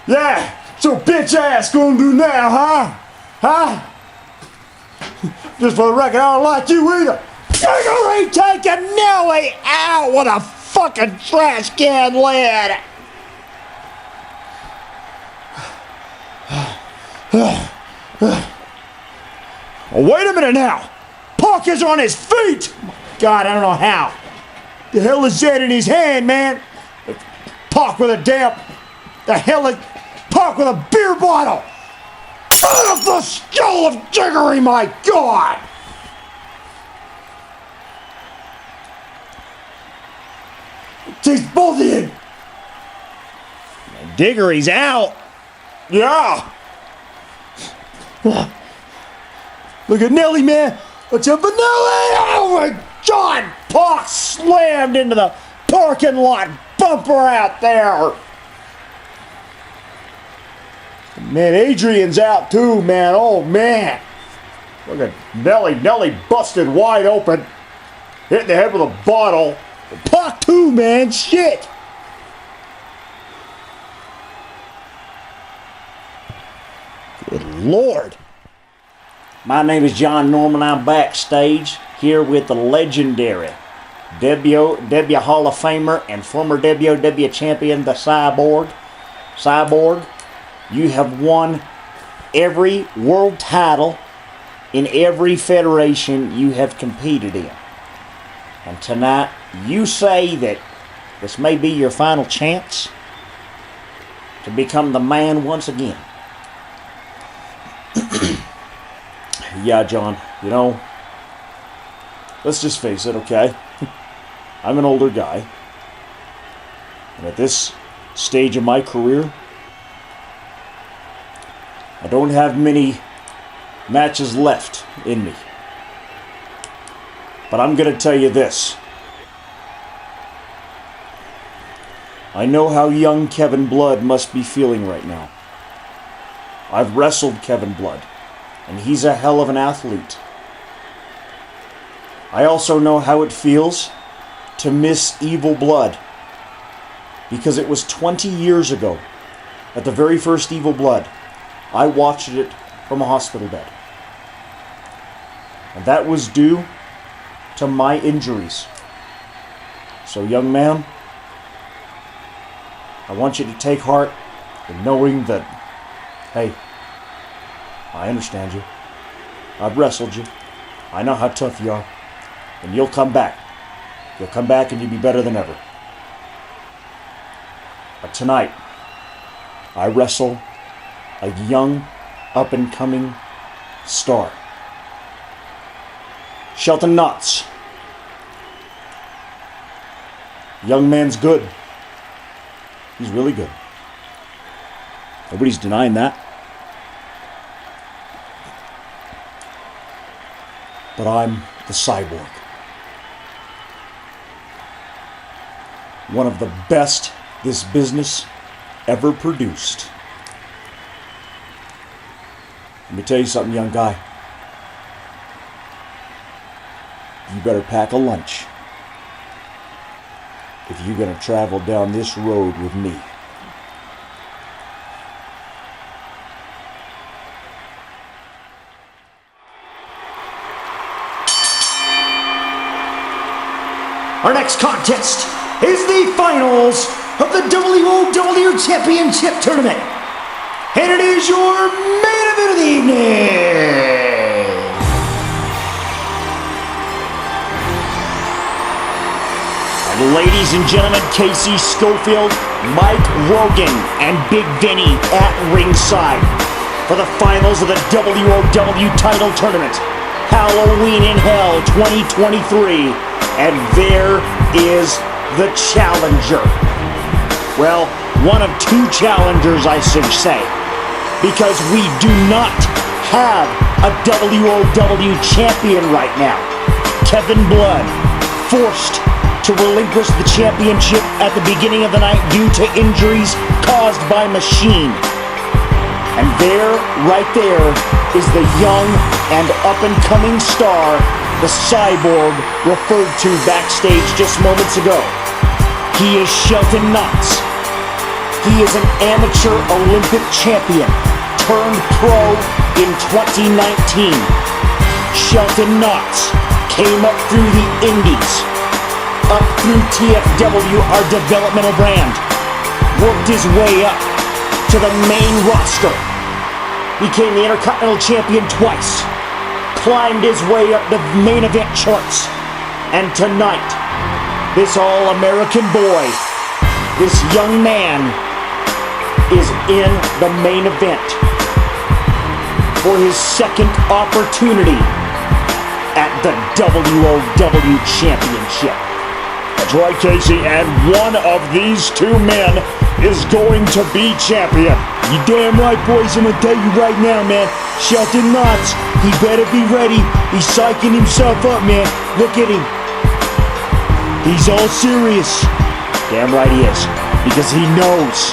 Yeah, so bitch ass gonna do now, huh? Just for the record, I don't like you either. Diggory taking Nelly out with a fucking trash can lid. Oh, wait a minute now! Pac is on his feet! God, I don't know how. The hell is that in his hand, man? Pac with a damn... The hell is... Pac with a beer bottle! Out of the skull of Diggory, my God! Takes both of you! Diggory's out. Yeah! Look at Nelly, man. What's up with Nelly? Oh my God! Pac slammed into the parking lot bumper out there. Man, Adrian's out too, man. Oh, man. Look at Nelly. Nelly busted wide open. Hit in the head with a bottle. Pac too, man. Shit. Good Lord. My name is John Norman. I'm backstage here with the legendary W Hall of Famer and former WW champion, the Cyborg. Cyborg, you have won every world title in every federation you have competed in. And tonight, you say that this may be your final chance to become the man once again. Yeah, John, you know, let's just face it, okay? I'm an older guy. And at this stage of my career, I don't have many matches left in me. But I'm going to tell you this. I know how young Kevin Blood must be feeling right now. I've wrestled Kevin Blood, and he's a hell of an athlete. I also know how it feels to miss Evil Blood, because it was 20 years ago, at the very first Evil Blood, I watched it from a hospital bed. And that was due to my injuries. So, young man, I want you to take heart in knowing that, hey, I understand you. I've wrestled you. I know how tough you are. And you'll come back. You'll come back and you'll be better than ever. But tonight, I wrestle a young, up-and-coming star. Shelton Knotts. Young man's good. He's really good. Nobody's denying that. But I'm the Cyborg. One of the best this business ever produced. Let me tell you something, young guy. You better pack a lunch if you're going to travel down this road with me. Our next contest is the finals of the WOW Championship Tournament. And it is your main event of the evening. Ladies and gentlemen, Casey Schofield, Mike Rogan, and Big Vinny at ringside for the finals of the WOW title tournament. Halloween in Hell 2023. And there is the challenger. Well, one of two challengers, I should say. Because we do not have a WOW champion right now. Kevin Blood forced to relinquish the championship at the beginning of the night due to injuries caused by Machine. And there, right there, is the young and up-and-coming star, the Cyborg, referred to backstage just moments ago. He is Shelton Knotts. He is an amateur Olympic champion turned pro in 2019. Shelton Knotts came up through the Indies, up through TFW, our developmental brand, worked his way up to the main roster, became the Intercontinental champion twice, climbed his way up the main event charts, and tonight, this all-American boy, this young man, is in the main event for his second opportunity at the WOW Championship. That's right, Casey, and one of these two men is going to be champion. You damn right, boys. I'm gonna tell you right now, man. Shelton Knotts, he better be ready. He's psyching himself up, man. Look at him. He's all serious. Damn right he is, because he knows.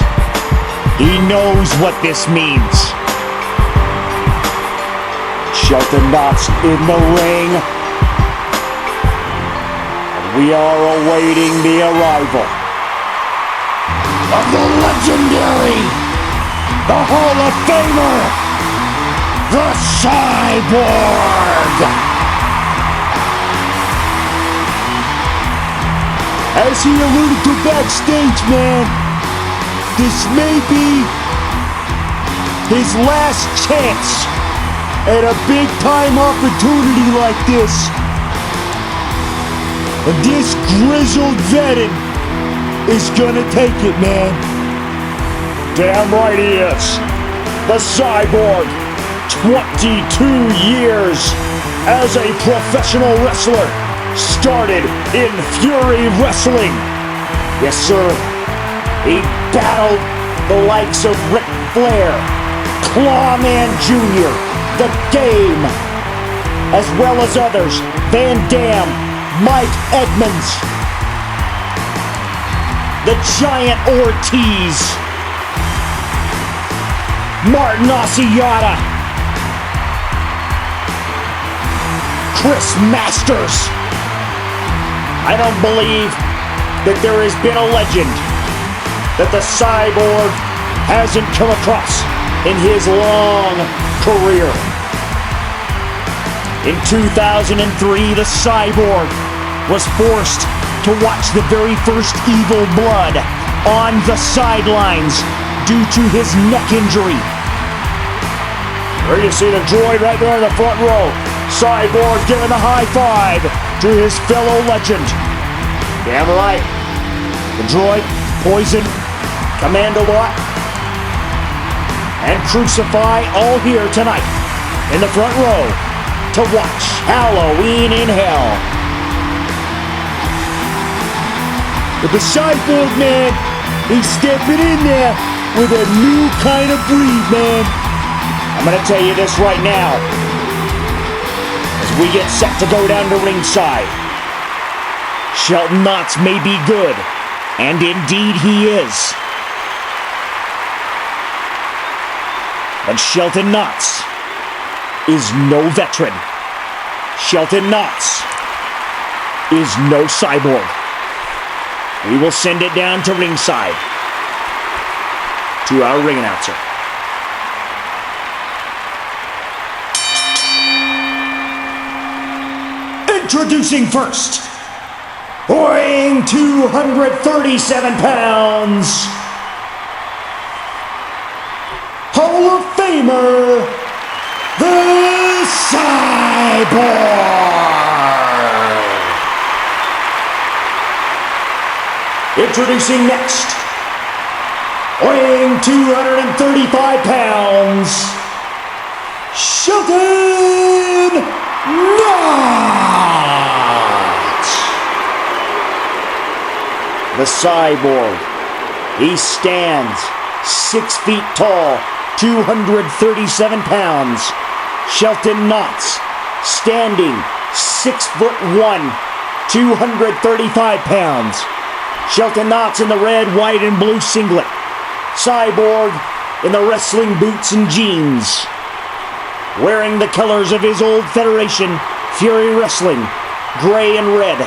He knows what this means. Shelton Knotts in the ring. And we are awaiting the arrival of the legendary, the Hall of Famer, the Cyborg. As he alluded to backstage, man, this may be his last chance at a big-time opportunity like this. And this grizzled veteran is gonna take it, man. Damn right he is. The Cyborg, 22 years as a professional wrestler, started in Fury Wrestling. Yes, sir. He battled the likes of Ric Flair, Clawman Jr., The Game, as well as others, Van Dam, Mike Edmonds, the Giant Ortiz, Martin Asiata, Chris Masters. I don't believe that there has been a legend that the Cyborg hasn't come across in his long career. In 2003, the Cyborg was forced to watch the very first Evil Blood on the sidelines due to his neck injury. There you see the droid right there in the front row. Cyborg giving a high five to his fellow legend. Damn right. The droid, Poison, Commando Bot, and Crucify all here tonight in the front row to watch Halloween in Hell. But the Cyborg, man, he's stepping in there with a new kind of breed, man. I'm going to tell you this right now as we get set to go down to ringside. Shelton Knotts may be good, and indeed he is. But Shelton Knotts is no veteran. Shelton Knotts is no Cyborg. We will send it down to ringside to our ring announcer. Introducing first, weighing 237 pounds, Hall of Famer, the Cyborg. Introducing next, weighing 235 pounds, Shelton Knotts. The Cyborg. He stands 6 feet tall, 237 pounds. Shelton Knotts, standing 6'1", 235 pounds. Shelton Knotts in the red, white, and blue singlet. Cyborg in the wrestling boots and jeans, wearing the colors of his old federation, Fury Wrestling, gray and red.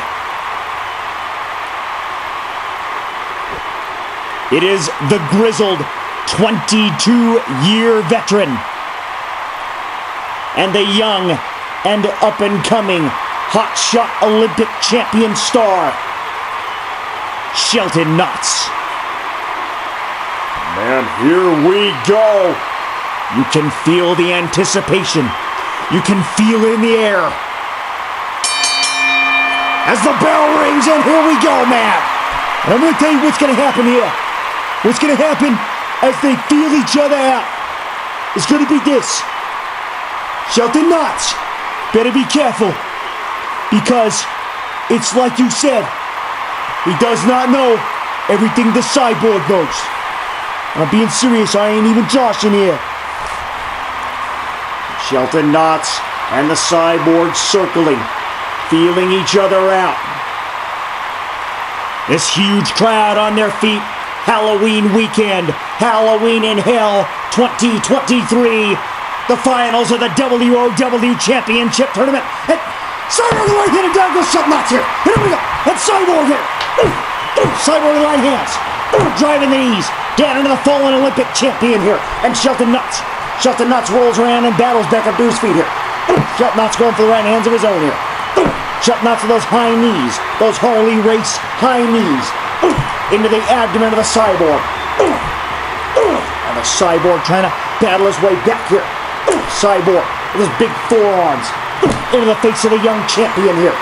It is the grizzled 22-year veteran and the young and up-and-coming hotshot Olympic champion star, Shelton Knotts. Man, here we go. You can feel the anticipation. You can feel it in the air. As the bell rings, and here we go, man. And I'm going to tell you what's going to happen here. What's going to happen as they feel each other out is going to be this. Shelton Knotts, better be careful, because it's like you said, He does not know everything the Cyborg knows. I'm being serious, I ain't even joshing here. Shelton Knotts and the Cyborg circling, feeling each other out. This huge crowd on their feet. Halloween weekend, Halloween in Hell 2023. The finals of the WOW Championship Tournament. And Cyborg right hand, and down goes Shelton Knotts here. Here we go. And Cyborg here. Cyborg with right hands. Driving the knees. Down into the fallen Olympic champion here. And Shelton Knotts. Shelton Knotts rolls around and battles back up to his feet here. Shelton Knotts going for the right hands of his own here. Shelton Knotts with those high knees. Those Harley race high knees. Into the abdomen of the Cyborg. And the Cyborg trying to battle his way back here. Cyborg with his big forearms. Into the face of the young champion here.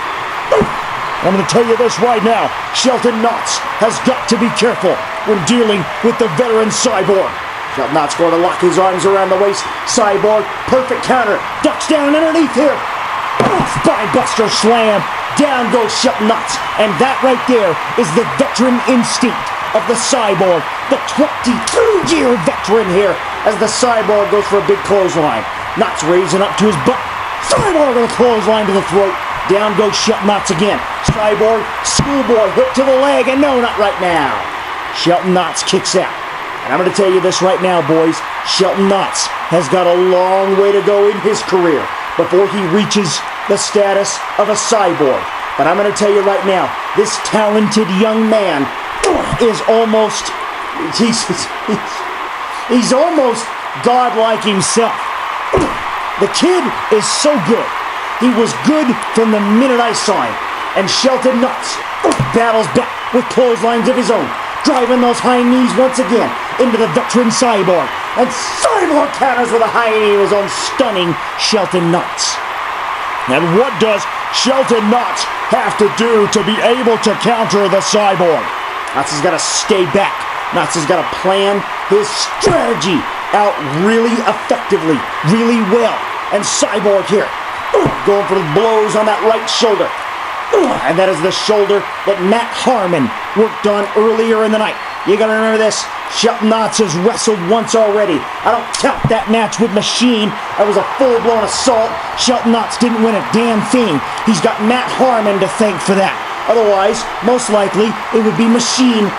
I'm going to tell you this right now. Shelton Knotts has got to be careful when dealing with the veteran Cyborg. Shelton Knotts going to lock his arms around the waist. Cyborg, perfect counter. Ducks down underneath here. Spine buster slam. Down goes Shelton Knotts. And that right there is the veteran instinct of the Cyborg. The 22-year veteran here as the Cyborg goes for a big clothesline. Knotts raising up to his butt. Cyborg with a clothesline to the throat. Down goes Shelton Knotts again. Cyborg, schoolboy, hook to the leg, and no, not right now. Shelton Knotts kicks out. And I'm going to tell you this right now, boys. Shelton Knotts has got a long way to go in his career before he reaches the status of a Cyborg. But I'm going to tell you right now, this talented young man is almost, he's almost godlike himself. The kid is so good. He was good from the minute I saw him. And Shelton Knotts battles back with clotheslines of his own, driving those high knees once again into the veteran Cyborg. And Cyborg counters with a high knee of his own, stunning Shelton Knotts. And what does Shelton Knotts have to do to be able to counter the Cyborg? Knotts has got to stay back. Knotts has got to plan his strategy out really effectively, really well. And Cyborg here, going for the blows on that right shoulder. And that is the shoulder that Matt Harmon worked on earlier in the night. You gotta remember this. Shelton Knotts has wrestled once already. I don't count that match with Machine. That was a full-blown assault. Shelton Knotts didn't win a damn thing. He's got Matt Harmon to thank for that. Otherwise, most likely, it would be Machine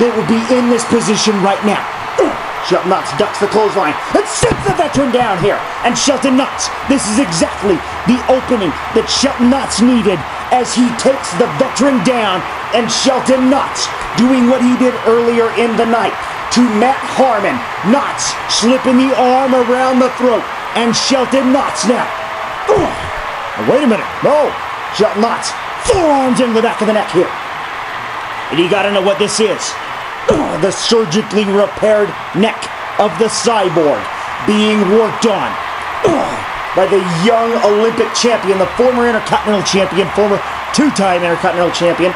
that would be in this position right now. Shelton Knotts ducks the clothesline and sits the veteran down here. And Shelton Knotts, this is exactly the opening that Shelton Knotts needed as he takes the veteran down. And Shelton Knotts doing what he did earlier in the night to Matt Harmon. Knotts slipping the arm around the throat. And Shelton Knotts now. Wait a minute. No. Shelton Knotts, forearms into the back of the neck here. And you gotta know what this is. The surgically repaired neck of the Cyborg being worked on by the young Olympic champion, the former Intercontinental champion, former two-time Intercontinental champion,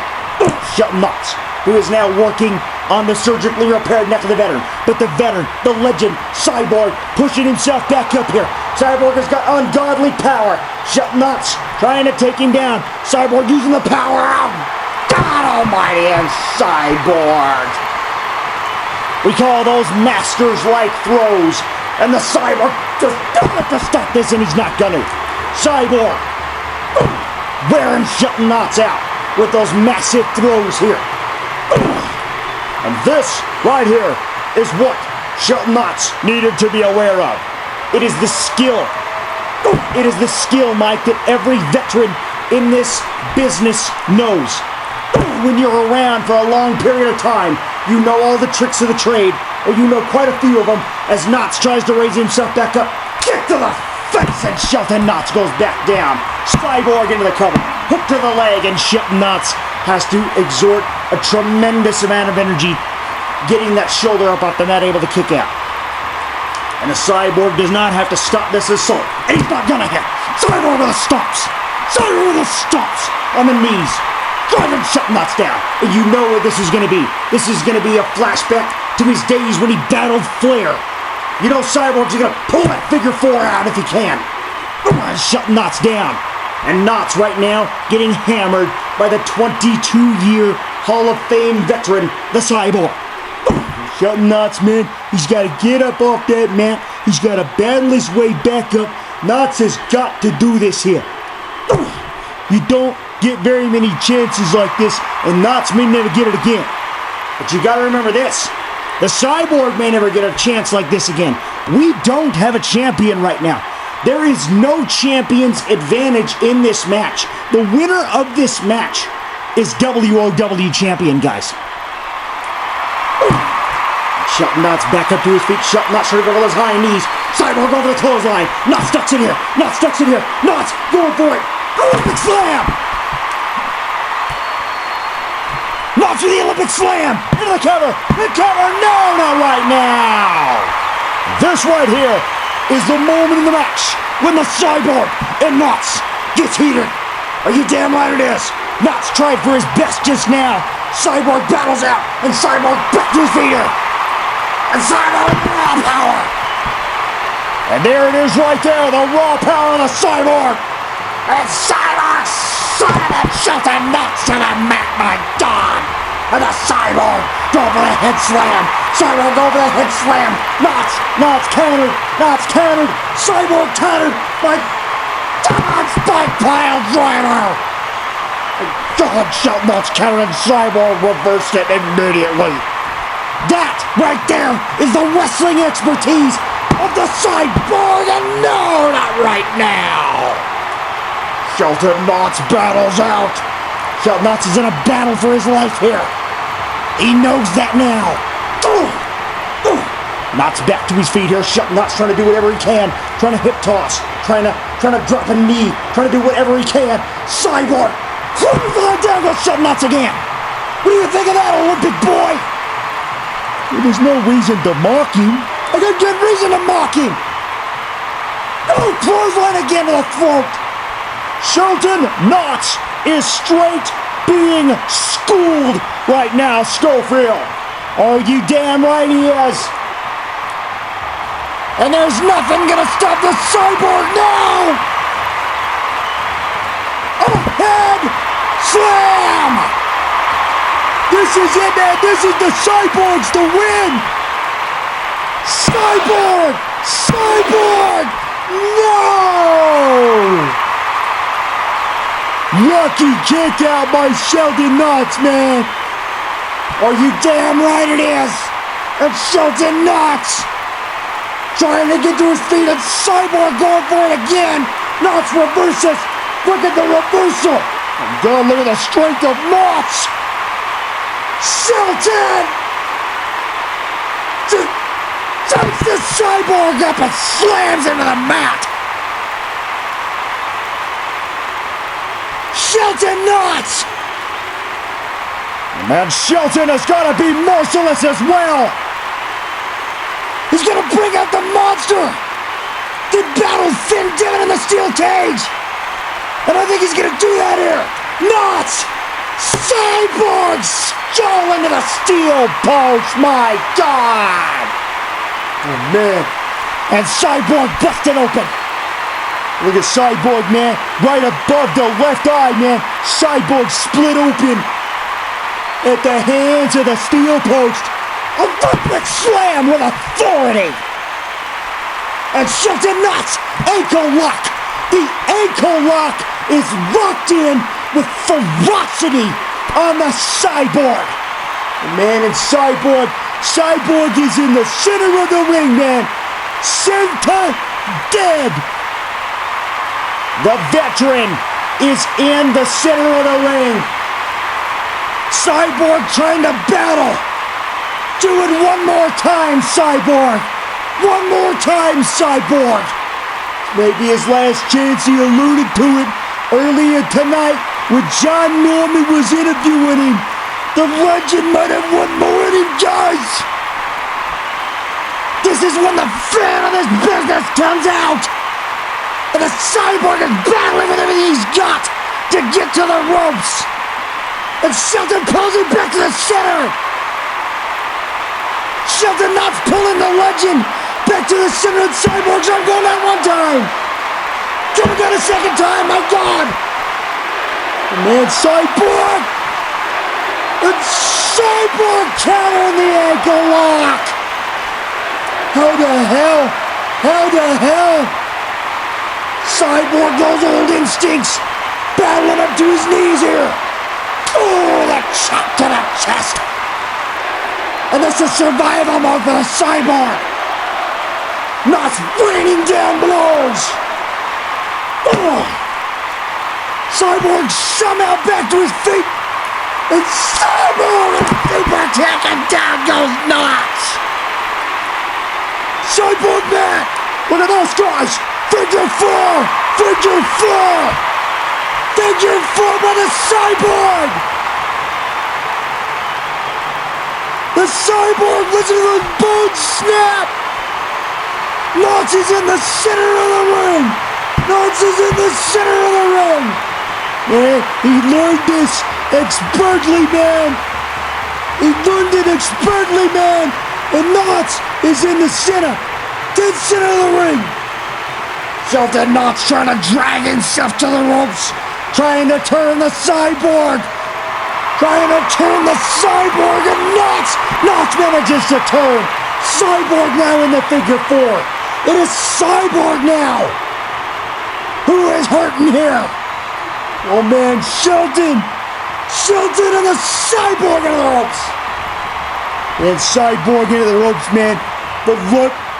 Shelton Knotts, who is now working on the surgically repaired neck of the veteran. But the veteran, the legend, Cyborg, pushing himself back up here. Cyborg has got ungodly power. Shelton Knotts trying to take him down. Cyborg using the power of God Almighty and Cyborg. We call those masters-like throws. And the Cyborg just doesn't have to stop this, and he's not gonna. Cyborg wearing Shelton Knotts out with those massive throws here. And this right here is what Shelton Knotts needed to be aware of. It is the skill. It is the skill, Mike, that every veteran in this business knows. When you're around for a long period of time, you know all the tricks of the trade, or you know quite a few of them, as Knotts tries to raise himself back up. Kick to the face, and Shelton Knotts goes back down. Cyborg into the cover, hook to the leg, and Shelton Knotts has to exert a tremendous amount of energy getting that shoulder up off the mat, able to kick out. And the Cyborg does not have to stop this assault, and he's not gonna hit. Cyborg with the stomps. Cyborg with the stomps on the knees. Driving Shelton Knotts down. And you know what this is going to be. This is going to be a flashback to his days when he battled Flair. You know Cyborg's going to pull that figure 4 out if he can. Shelton Knotts down. And Knotts right now getting hammered by the 22-year Hall of Fame veteran, the Cyborg. Shelton Knotts, man, he's got to get up off that mat. He's got to battle his way back up. Knotts has got to do this here. You don't get very many chances like this, and Knotts may never get it again. But you got to remember this. The Cyborg may never get a chance like this again. We don't have a champion right now. There is no champion's advantage in this match. The winner of this match is WOW champion, guys. Shelton Knotts back up to his feet. Shelton Knotts trying to go on his high knees. Cyborg over the clothesline. Knotts stuck in here. Knotts stuck in here. Knotts going for it. Olympic slam. Knotts with the Olympic slam. Into the cover. The cover. No, not right now. This right here is the moment in the match When the Cyborg and Knotts gets heated. Are you damn right it is? Knotts tried for his best just now. Cyborg battles out. And Cyborg back to his feet here. And Cyborg raw power. And there it is right there, the raw power of the Cyborg. And Cyborg son of a Shelton Knotts to the mat, my God. And the Cyborg go for the head slam. Cyborg go for the head slam. Knotts countered. Knotts countered. Cyborg countered. My God, spike pile driver. And God, Shelton Knotts countered and Cyborg reversed it immediately. That right there is the wrestling expertise of the Cyborg, and no, not right now. Shelton Knotts battles out. Shelton Knotts is in a battle for his life here. He knows that now. Knotts back to his feet here. Shelton Knotts trying to do whatever he can. Trying to hip toss. Trying to drop a knee. Trying to do whatever he can. Cyborg. Down goes Shelton Knotts again. What do you think of that, Olympic boy? Well, there's no reason to mock him. I got good reason to mock him. Oh, clothesline again to the throat. Shelton Knotts is straight being schooled right now, Schofield. Oh, you damn right he is. And there's nothing gonna stop the Cyborg now. Oh, head slam. This is it, man. This is the Cyborgs to win. Cyborg! Cyborg! No! Lucky kick out by Shelton Knotts, man. Are you damn right it is? And Shelton Knotts trying to get to his feet and Cyborg going for it again. Knotts reverses. Look at the reversal. And God, look at the strength of Knotts. Shelton! Takes the Cyborg up and slams into the mat. Shelton Knotts! Man, Shelton has got to be merciless as well. He's going to bring out the monster that battled Finn Devon in the steel cage. And I think he's going to do that here. Knotts! Cyborg skull into the steel post. My God! Oh, man. And Cyborg busted open. Look at Cyborg, man. Right above the left eye, man. Cyborg split open at the hands of the steel post. A Olympic slam with authority. And Shelton Knotts ankle lock. The ankle lock is locked in with ferocity on the Cyborg. Man, and Cyborg is in the center of the ring, man. Center dead. The veteran is in the center of the ring. Cyborg trying to battle. Do it one more time, Cyborg. One more time, Cyborg. Maybe his last chance. He alluded to it earlier tonight when John Norman was interviewing him. The legend might have one more in him, guys. This is when the fan of this business comes out. And the Cyborg is battling with everything he's got to get to the ropes. And Shelton pulls him back to the center. Shelton Knotts pulling the legend back to the center of Cyborg's arm, going down one time. Coming down a second time, my God. Man, Cyborg. And Cyborg countering the ankle lock. How the hell? How the hell? Cyborg, those old instincts, battling up to his knees here. Oh, the chop to the chest. And this is survival mode for the Cyborg. Knots raining down blows. Oh. Cyborg somehow back to his feet. And Cyborg super kick, and down goes Knots. Cyborg back. Look at those guys. Figure four. Figure four. Figure four by the Cyborg. The Cyborg, listen to those bones snap. Knots is in the center of the ring. Knots is in the center of the ring. Man, he learned this expertly, man. He learned it expertly, man. And Knots is in the center. Dead center of the ring. Shelton Knots trying to drag himself to the ropes. Trying to turn the Cyborg. Trying to turn the Cyborg, and Knots manages to turn. Cyborg now in the figure four. It is Cyborg now. Who is hurting here? Oh man, Shelton and the Cyborg into the ropes. And Cyborg into the ropes, man. But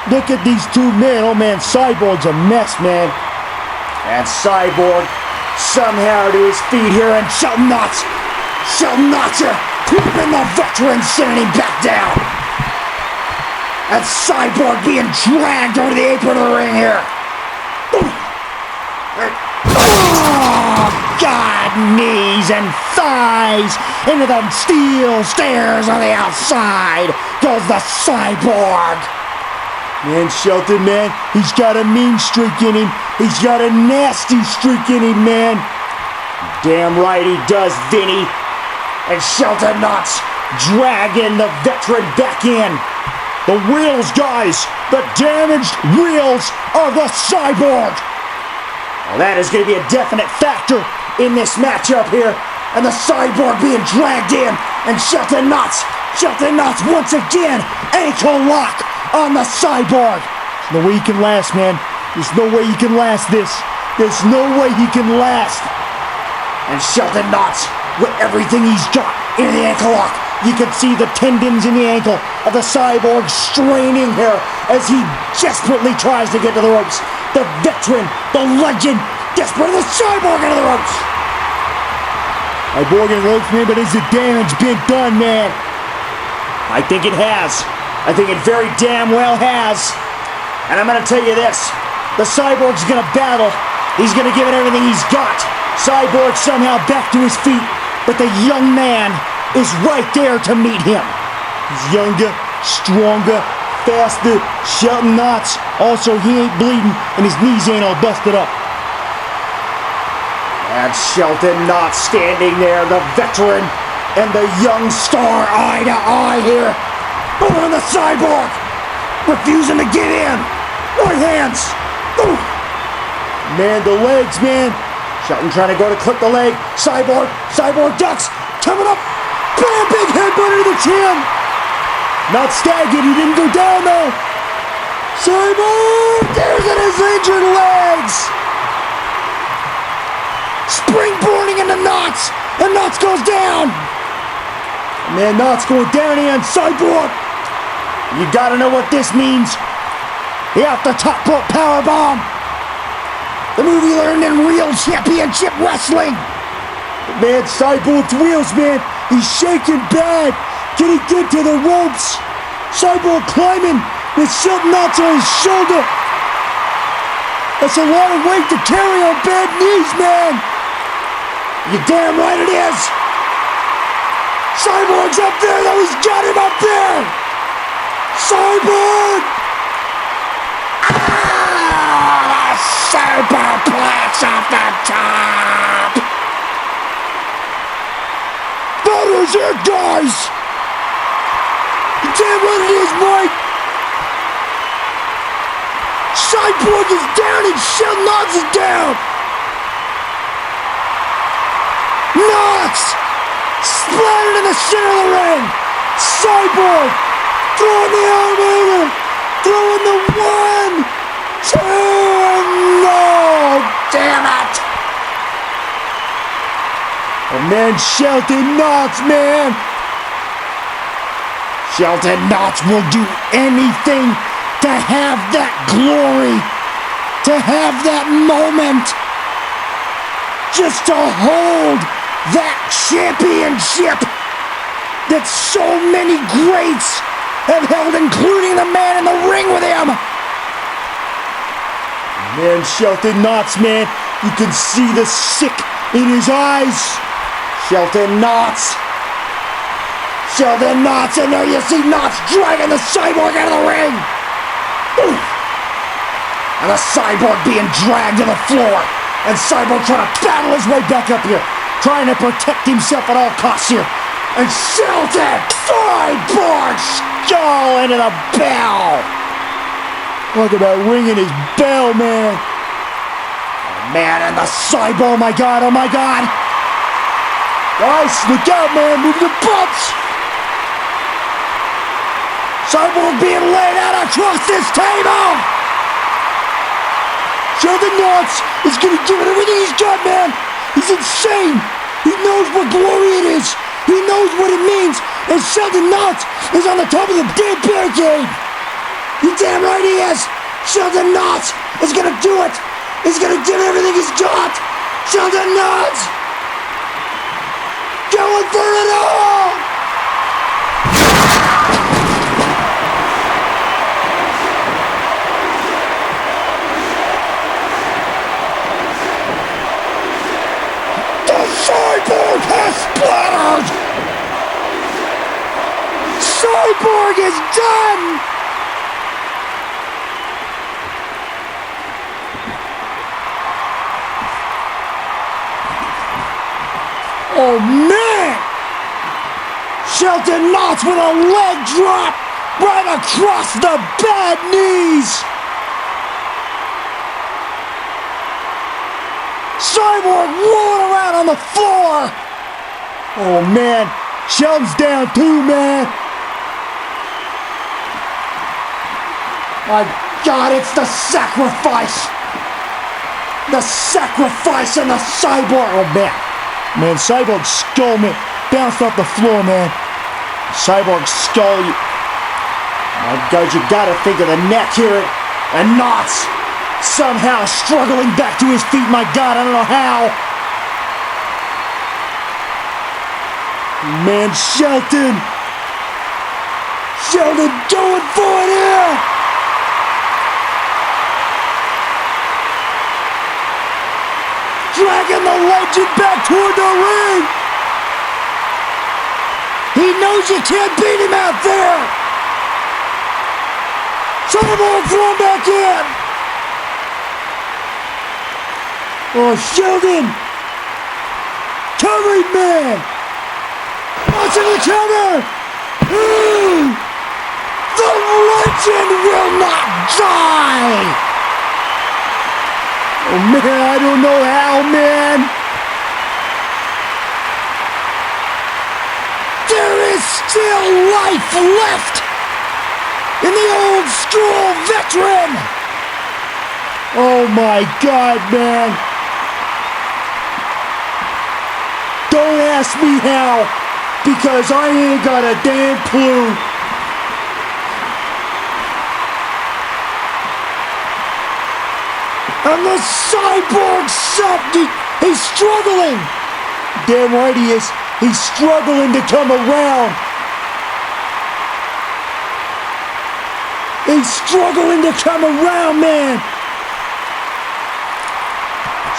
look at these two men. Oh man, Cyborg's a mess, man. And Cyborg somehow to his feet here, and Shelton Knots here, keeping the veteran, sending him back down. And Cyborg being dragged over the apron of the ring here. Oh, God, knees and thighs into the steel stairs on the outside goes the Cyborg. Man, Shelton, man, he's got a mean streak in him. He's got a nasty streak in him, man. Damn right he does, Vinny. And Shelton Knots dragging the veteran back in. The wheels, guys. The damaged wheels of the Cyborg. Well, that is going to be a definite factor in this matchup here. And the Cyborg being dragged in. And Shelton Knots once again, ankle lock on the Cyborg. There's no way he can last, man. There's no way he can last this. There's no way he can last. And Shelton Knots with everything he's got in the ankle lock. You can see the tendons in the ankle of the Cyborg straining here as he desperately tries to get to the ropes. The veteran, the legend, desperate of the Cyborg into the ropes. Cyborg in the ropes, man, but is the damage been done, man? I think it has. I think it very damn well has. And I'm going to tell you this. The Cyborg's going to battle. He's going to give it everything he's got. Cyborg somehow back to his feet, but the young man is right there to meet him. He's younger, stronger, faster. Shelton Knots, also he ain't bleeding and his knees ain't all busted up. And Shelton Knots standing there, the veteran and the young star eye to eye here. Over the Cyborg, refusing to give in. Right hands. Ooh. Man, the legs, man. Shelton trying to go to clip the leg. Cyborg ducks. Coming up. Bam, big headbutt into the chin. Not staggered. He didn't go down, though. Cyborg! There's in his injured legs. Springboarding into Knots. And Knots goes down. Man, Knots going down here on Cyborg. You gotta know what this means. The off the top rope powerbomb. The move he learned in real championship wrestling. Man, Cyborg's wheels, man. He's shaking bad. Can he get to the ropes? Cyborg climbing with Shelton Knots on his shoulder. That's a lot of weight to carry on bad knees, man. You damn right it is. Cyborg's up there, though. He's got him up there. Cyborg. Superplex off the top! That is it, guys! You damn right it is, Mike! Cyborg is down and Shelton Knots is down! Knots! splattered in the center of the ring. Cyborg throwing the arm over, throwing the 1, 2, and no! Damn it! Oh man, Shelton Knox, man! Shelton Knox will do anything to have that glory, to have that moment, just to hold that championship that so many greats have held, including the man in the ring with him. Man, Shelton Knox, man, you can see the sick in his eyes. Shelton Knox. Shelton Knox, and there you see Knox dragging the Cyborg out of the ring. Ooh. And the Cyborg being dragged to the floor. And Cyborg trying to battle his way back up here, trying to protect himself at all costs here. And Shelton, Cyborg, skull into the bell. Talk about ringing his bell, man. Oh, man, and the Cyborg, oh my God, oh my God. Guys, look out, man, move the bumps. Cyborg being laid out across this table. Shelton Knox is gonna give it everything he's got, man. He's insane. He knows what glory it is. He knows what it means. And Shelton Knox is on the top of the damn barricade. You damn right he is. Shelton Knox is gonna do it. He's gonna give it everything he's got. Shelton Knox going for it all. Cyborg has splattered! Cyborg is done! Oh man! Shelton Knox with a leg drop right across the bad knees! Cyborg rolling around on the floor! Oh man, Shelton's down too, man! My God, it's the sacrifice! The sacrifice and the Cyborg! Oh man, man, Cyborg's skull, man, bounced off the floor, man. Cyborg's skull, my God, you gotta think of the neck here, and Knox somehow struggling back to his feet. My God, I don't know how. Man, Shelton going for it here. Dragging the legend back toward the ring. He knows you can't beat him out there. Cyborg thrown back in. Oh, Sheldon! Covering man! Watching the cover! Ooh! The legend will not die! Oh man, I don't know how, man! There is still life left in the old school veteran! Oh my God, man! Don't ask me how, because I ain't got a damn clue. And the Cyborg he's struggling. Damn right he is. He's struggling to come around. He's struggling to come around, man.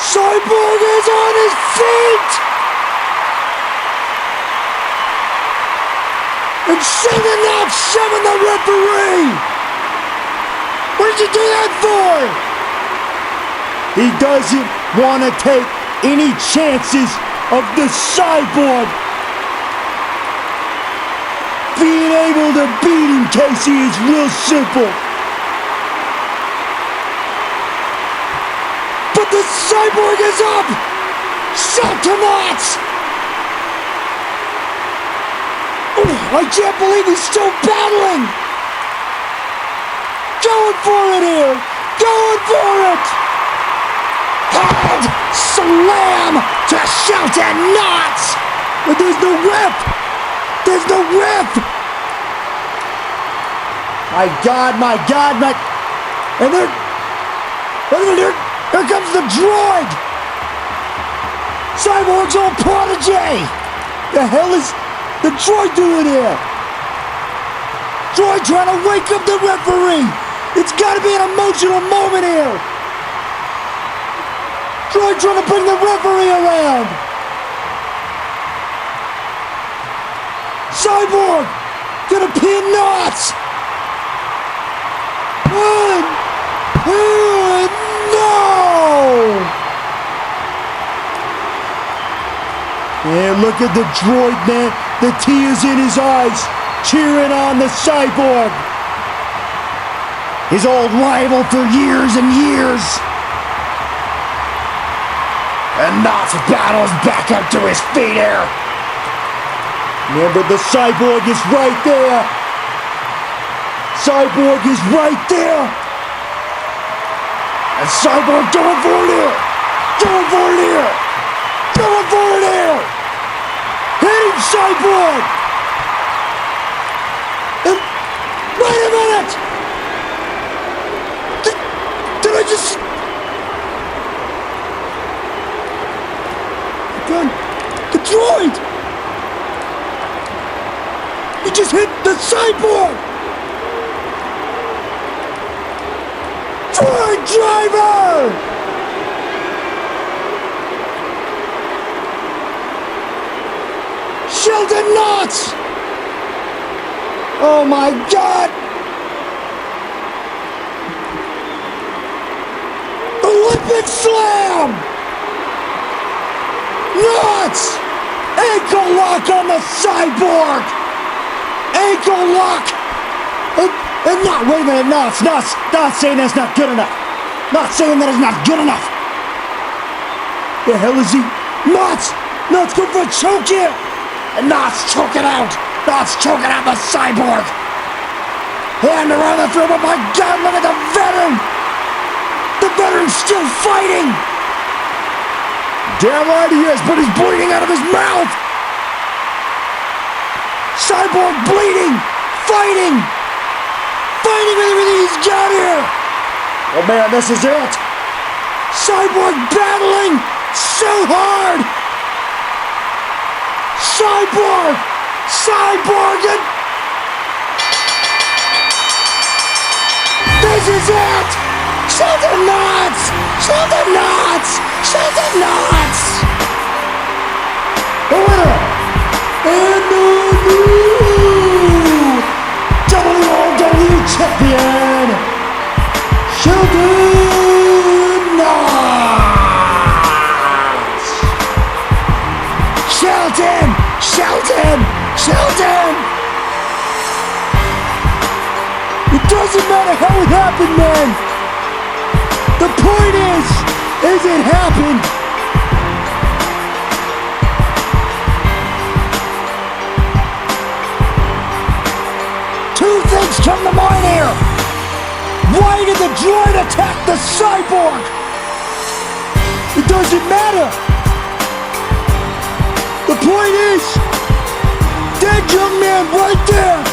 Cyborg is on his feet. And Shelton Knox shoving the referee! What did you do that for? He doesn't want to take any chances of the Cyborg being able to beat him, Casey. It's real simple. But the Cyborg is up! Shelton Knox! I can't believe he's still battling. Going for it here. Going for it. Head slam to Shelton Knots. But there's no ref. There's no ref. My God, my God, my... And there comes the droid. Cyborg's old protege. The hell is the droid doing here? Droid trying to wake up the referee. It's got to be an emotional moment here. Droid trying to bring the referee around. Cyborg gonna pin Knots. No! And look at the droid, man. The tears in his eyes, cheering on the Cyborg. His old rival for years and years. And Knots battles back up to his feet here. Man, but the Cyborg is right there. Cyborg is right there. And Cyborg going for it here. Going for it here. Going for it here. Hit him, Cyborg. And, wait a minute. Did I just... The droid. He just hit the Cyborg. Droid driver! Shelton Knots! Oh my God! Olympic slam! Knots! Ankle lock on the Cyborg! Ankle lock! And not, wait a minute, not saying that's not good enough. Not saying that is not good enough. The hell is he? Knots going for a choke here. And Knots choking out the Cyborg. Hand around the throat, but my God, look at the veteran. The veteran's still fighting. Damn right he is, but he's bleeding out of his mouth. Cyborg bleeding, fighting with everything he's got here! Oh man, this is it! Cyborg battling so hard! Cyborg! And... This is it! Shelton Knots! The winner! And the new WWE champion, Shelton Knots! Shelton! It doesn't matter how it happened, man. The point is it happened. Two things come to mind here. Why did the droid attack the Cyborg? It doesn't matter. The point is, that young man right there,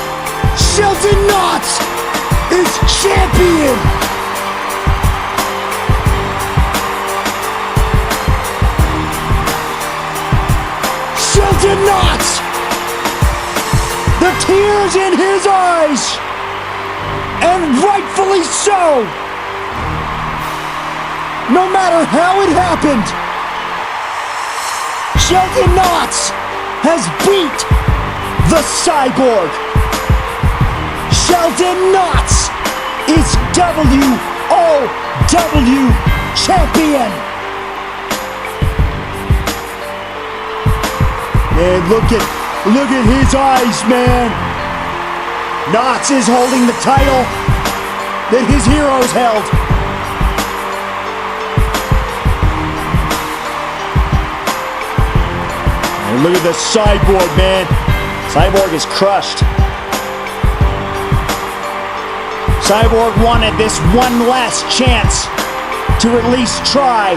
Shelton Knots, is champion. Shelton Knots. The tears in his eyes, and rightfully so. No matter how it happened, Shelton Knots has beat the Cyborg. Shelton Knots is WOW champion. Man, look at his eyes, man. Knots is holding the title that his heroes held. And look at the Cyborg, man. Cyborg is crushed. Cyborg wanted this one last chance to at least try,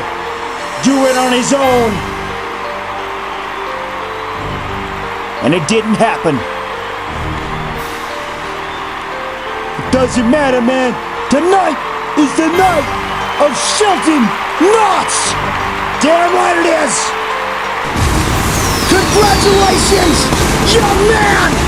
do it on his own. And it didn't happen. It doesn't matter, man. Tonight is the night of Shelton Knots. Damn right it is. Congratulations, young man.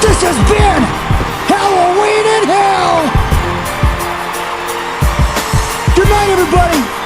This has been Halloween in Hell! Good night, everybody.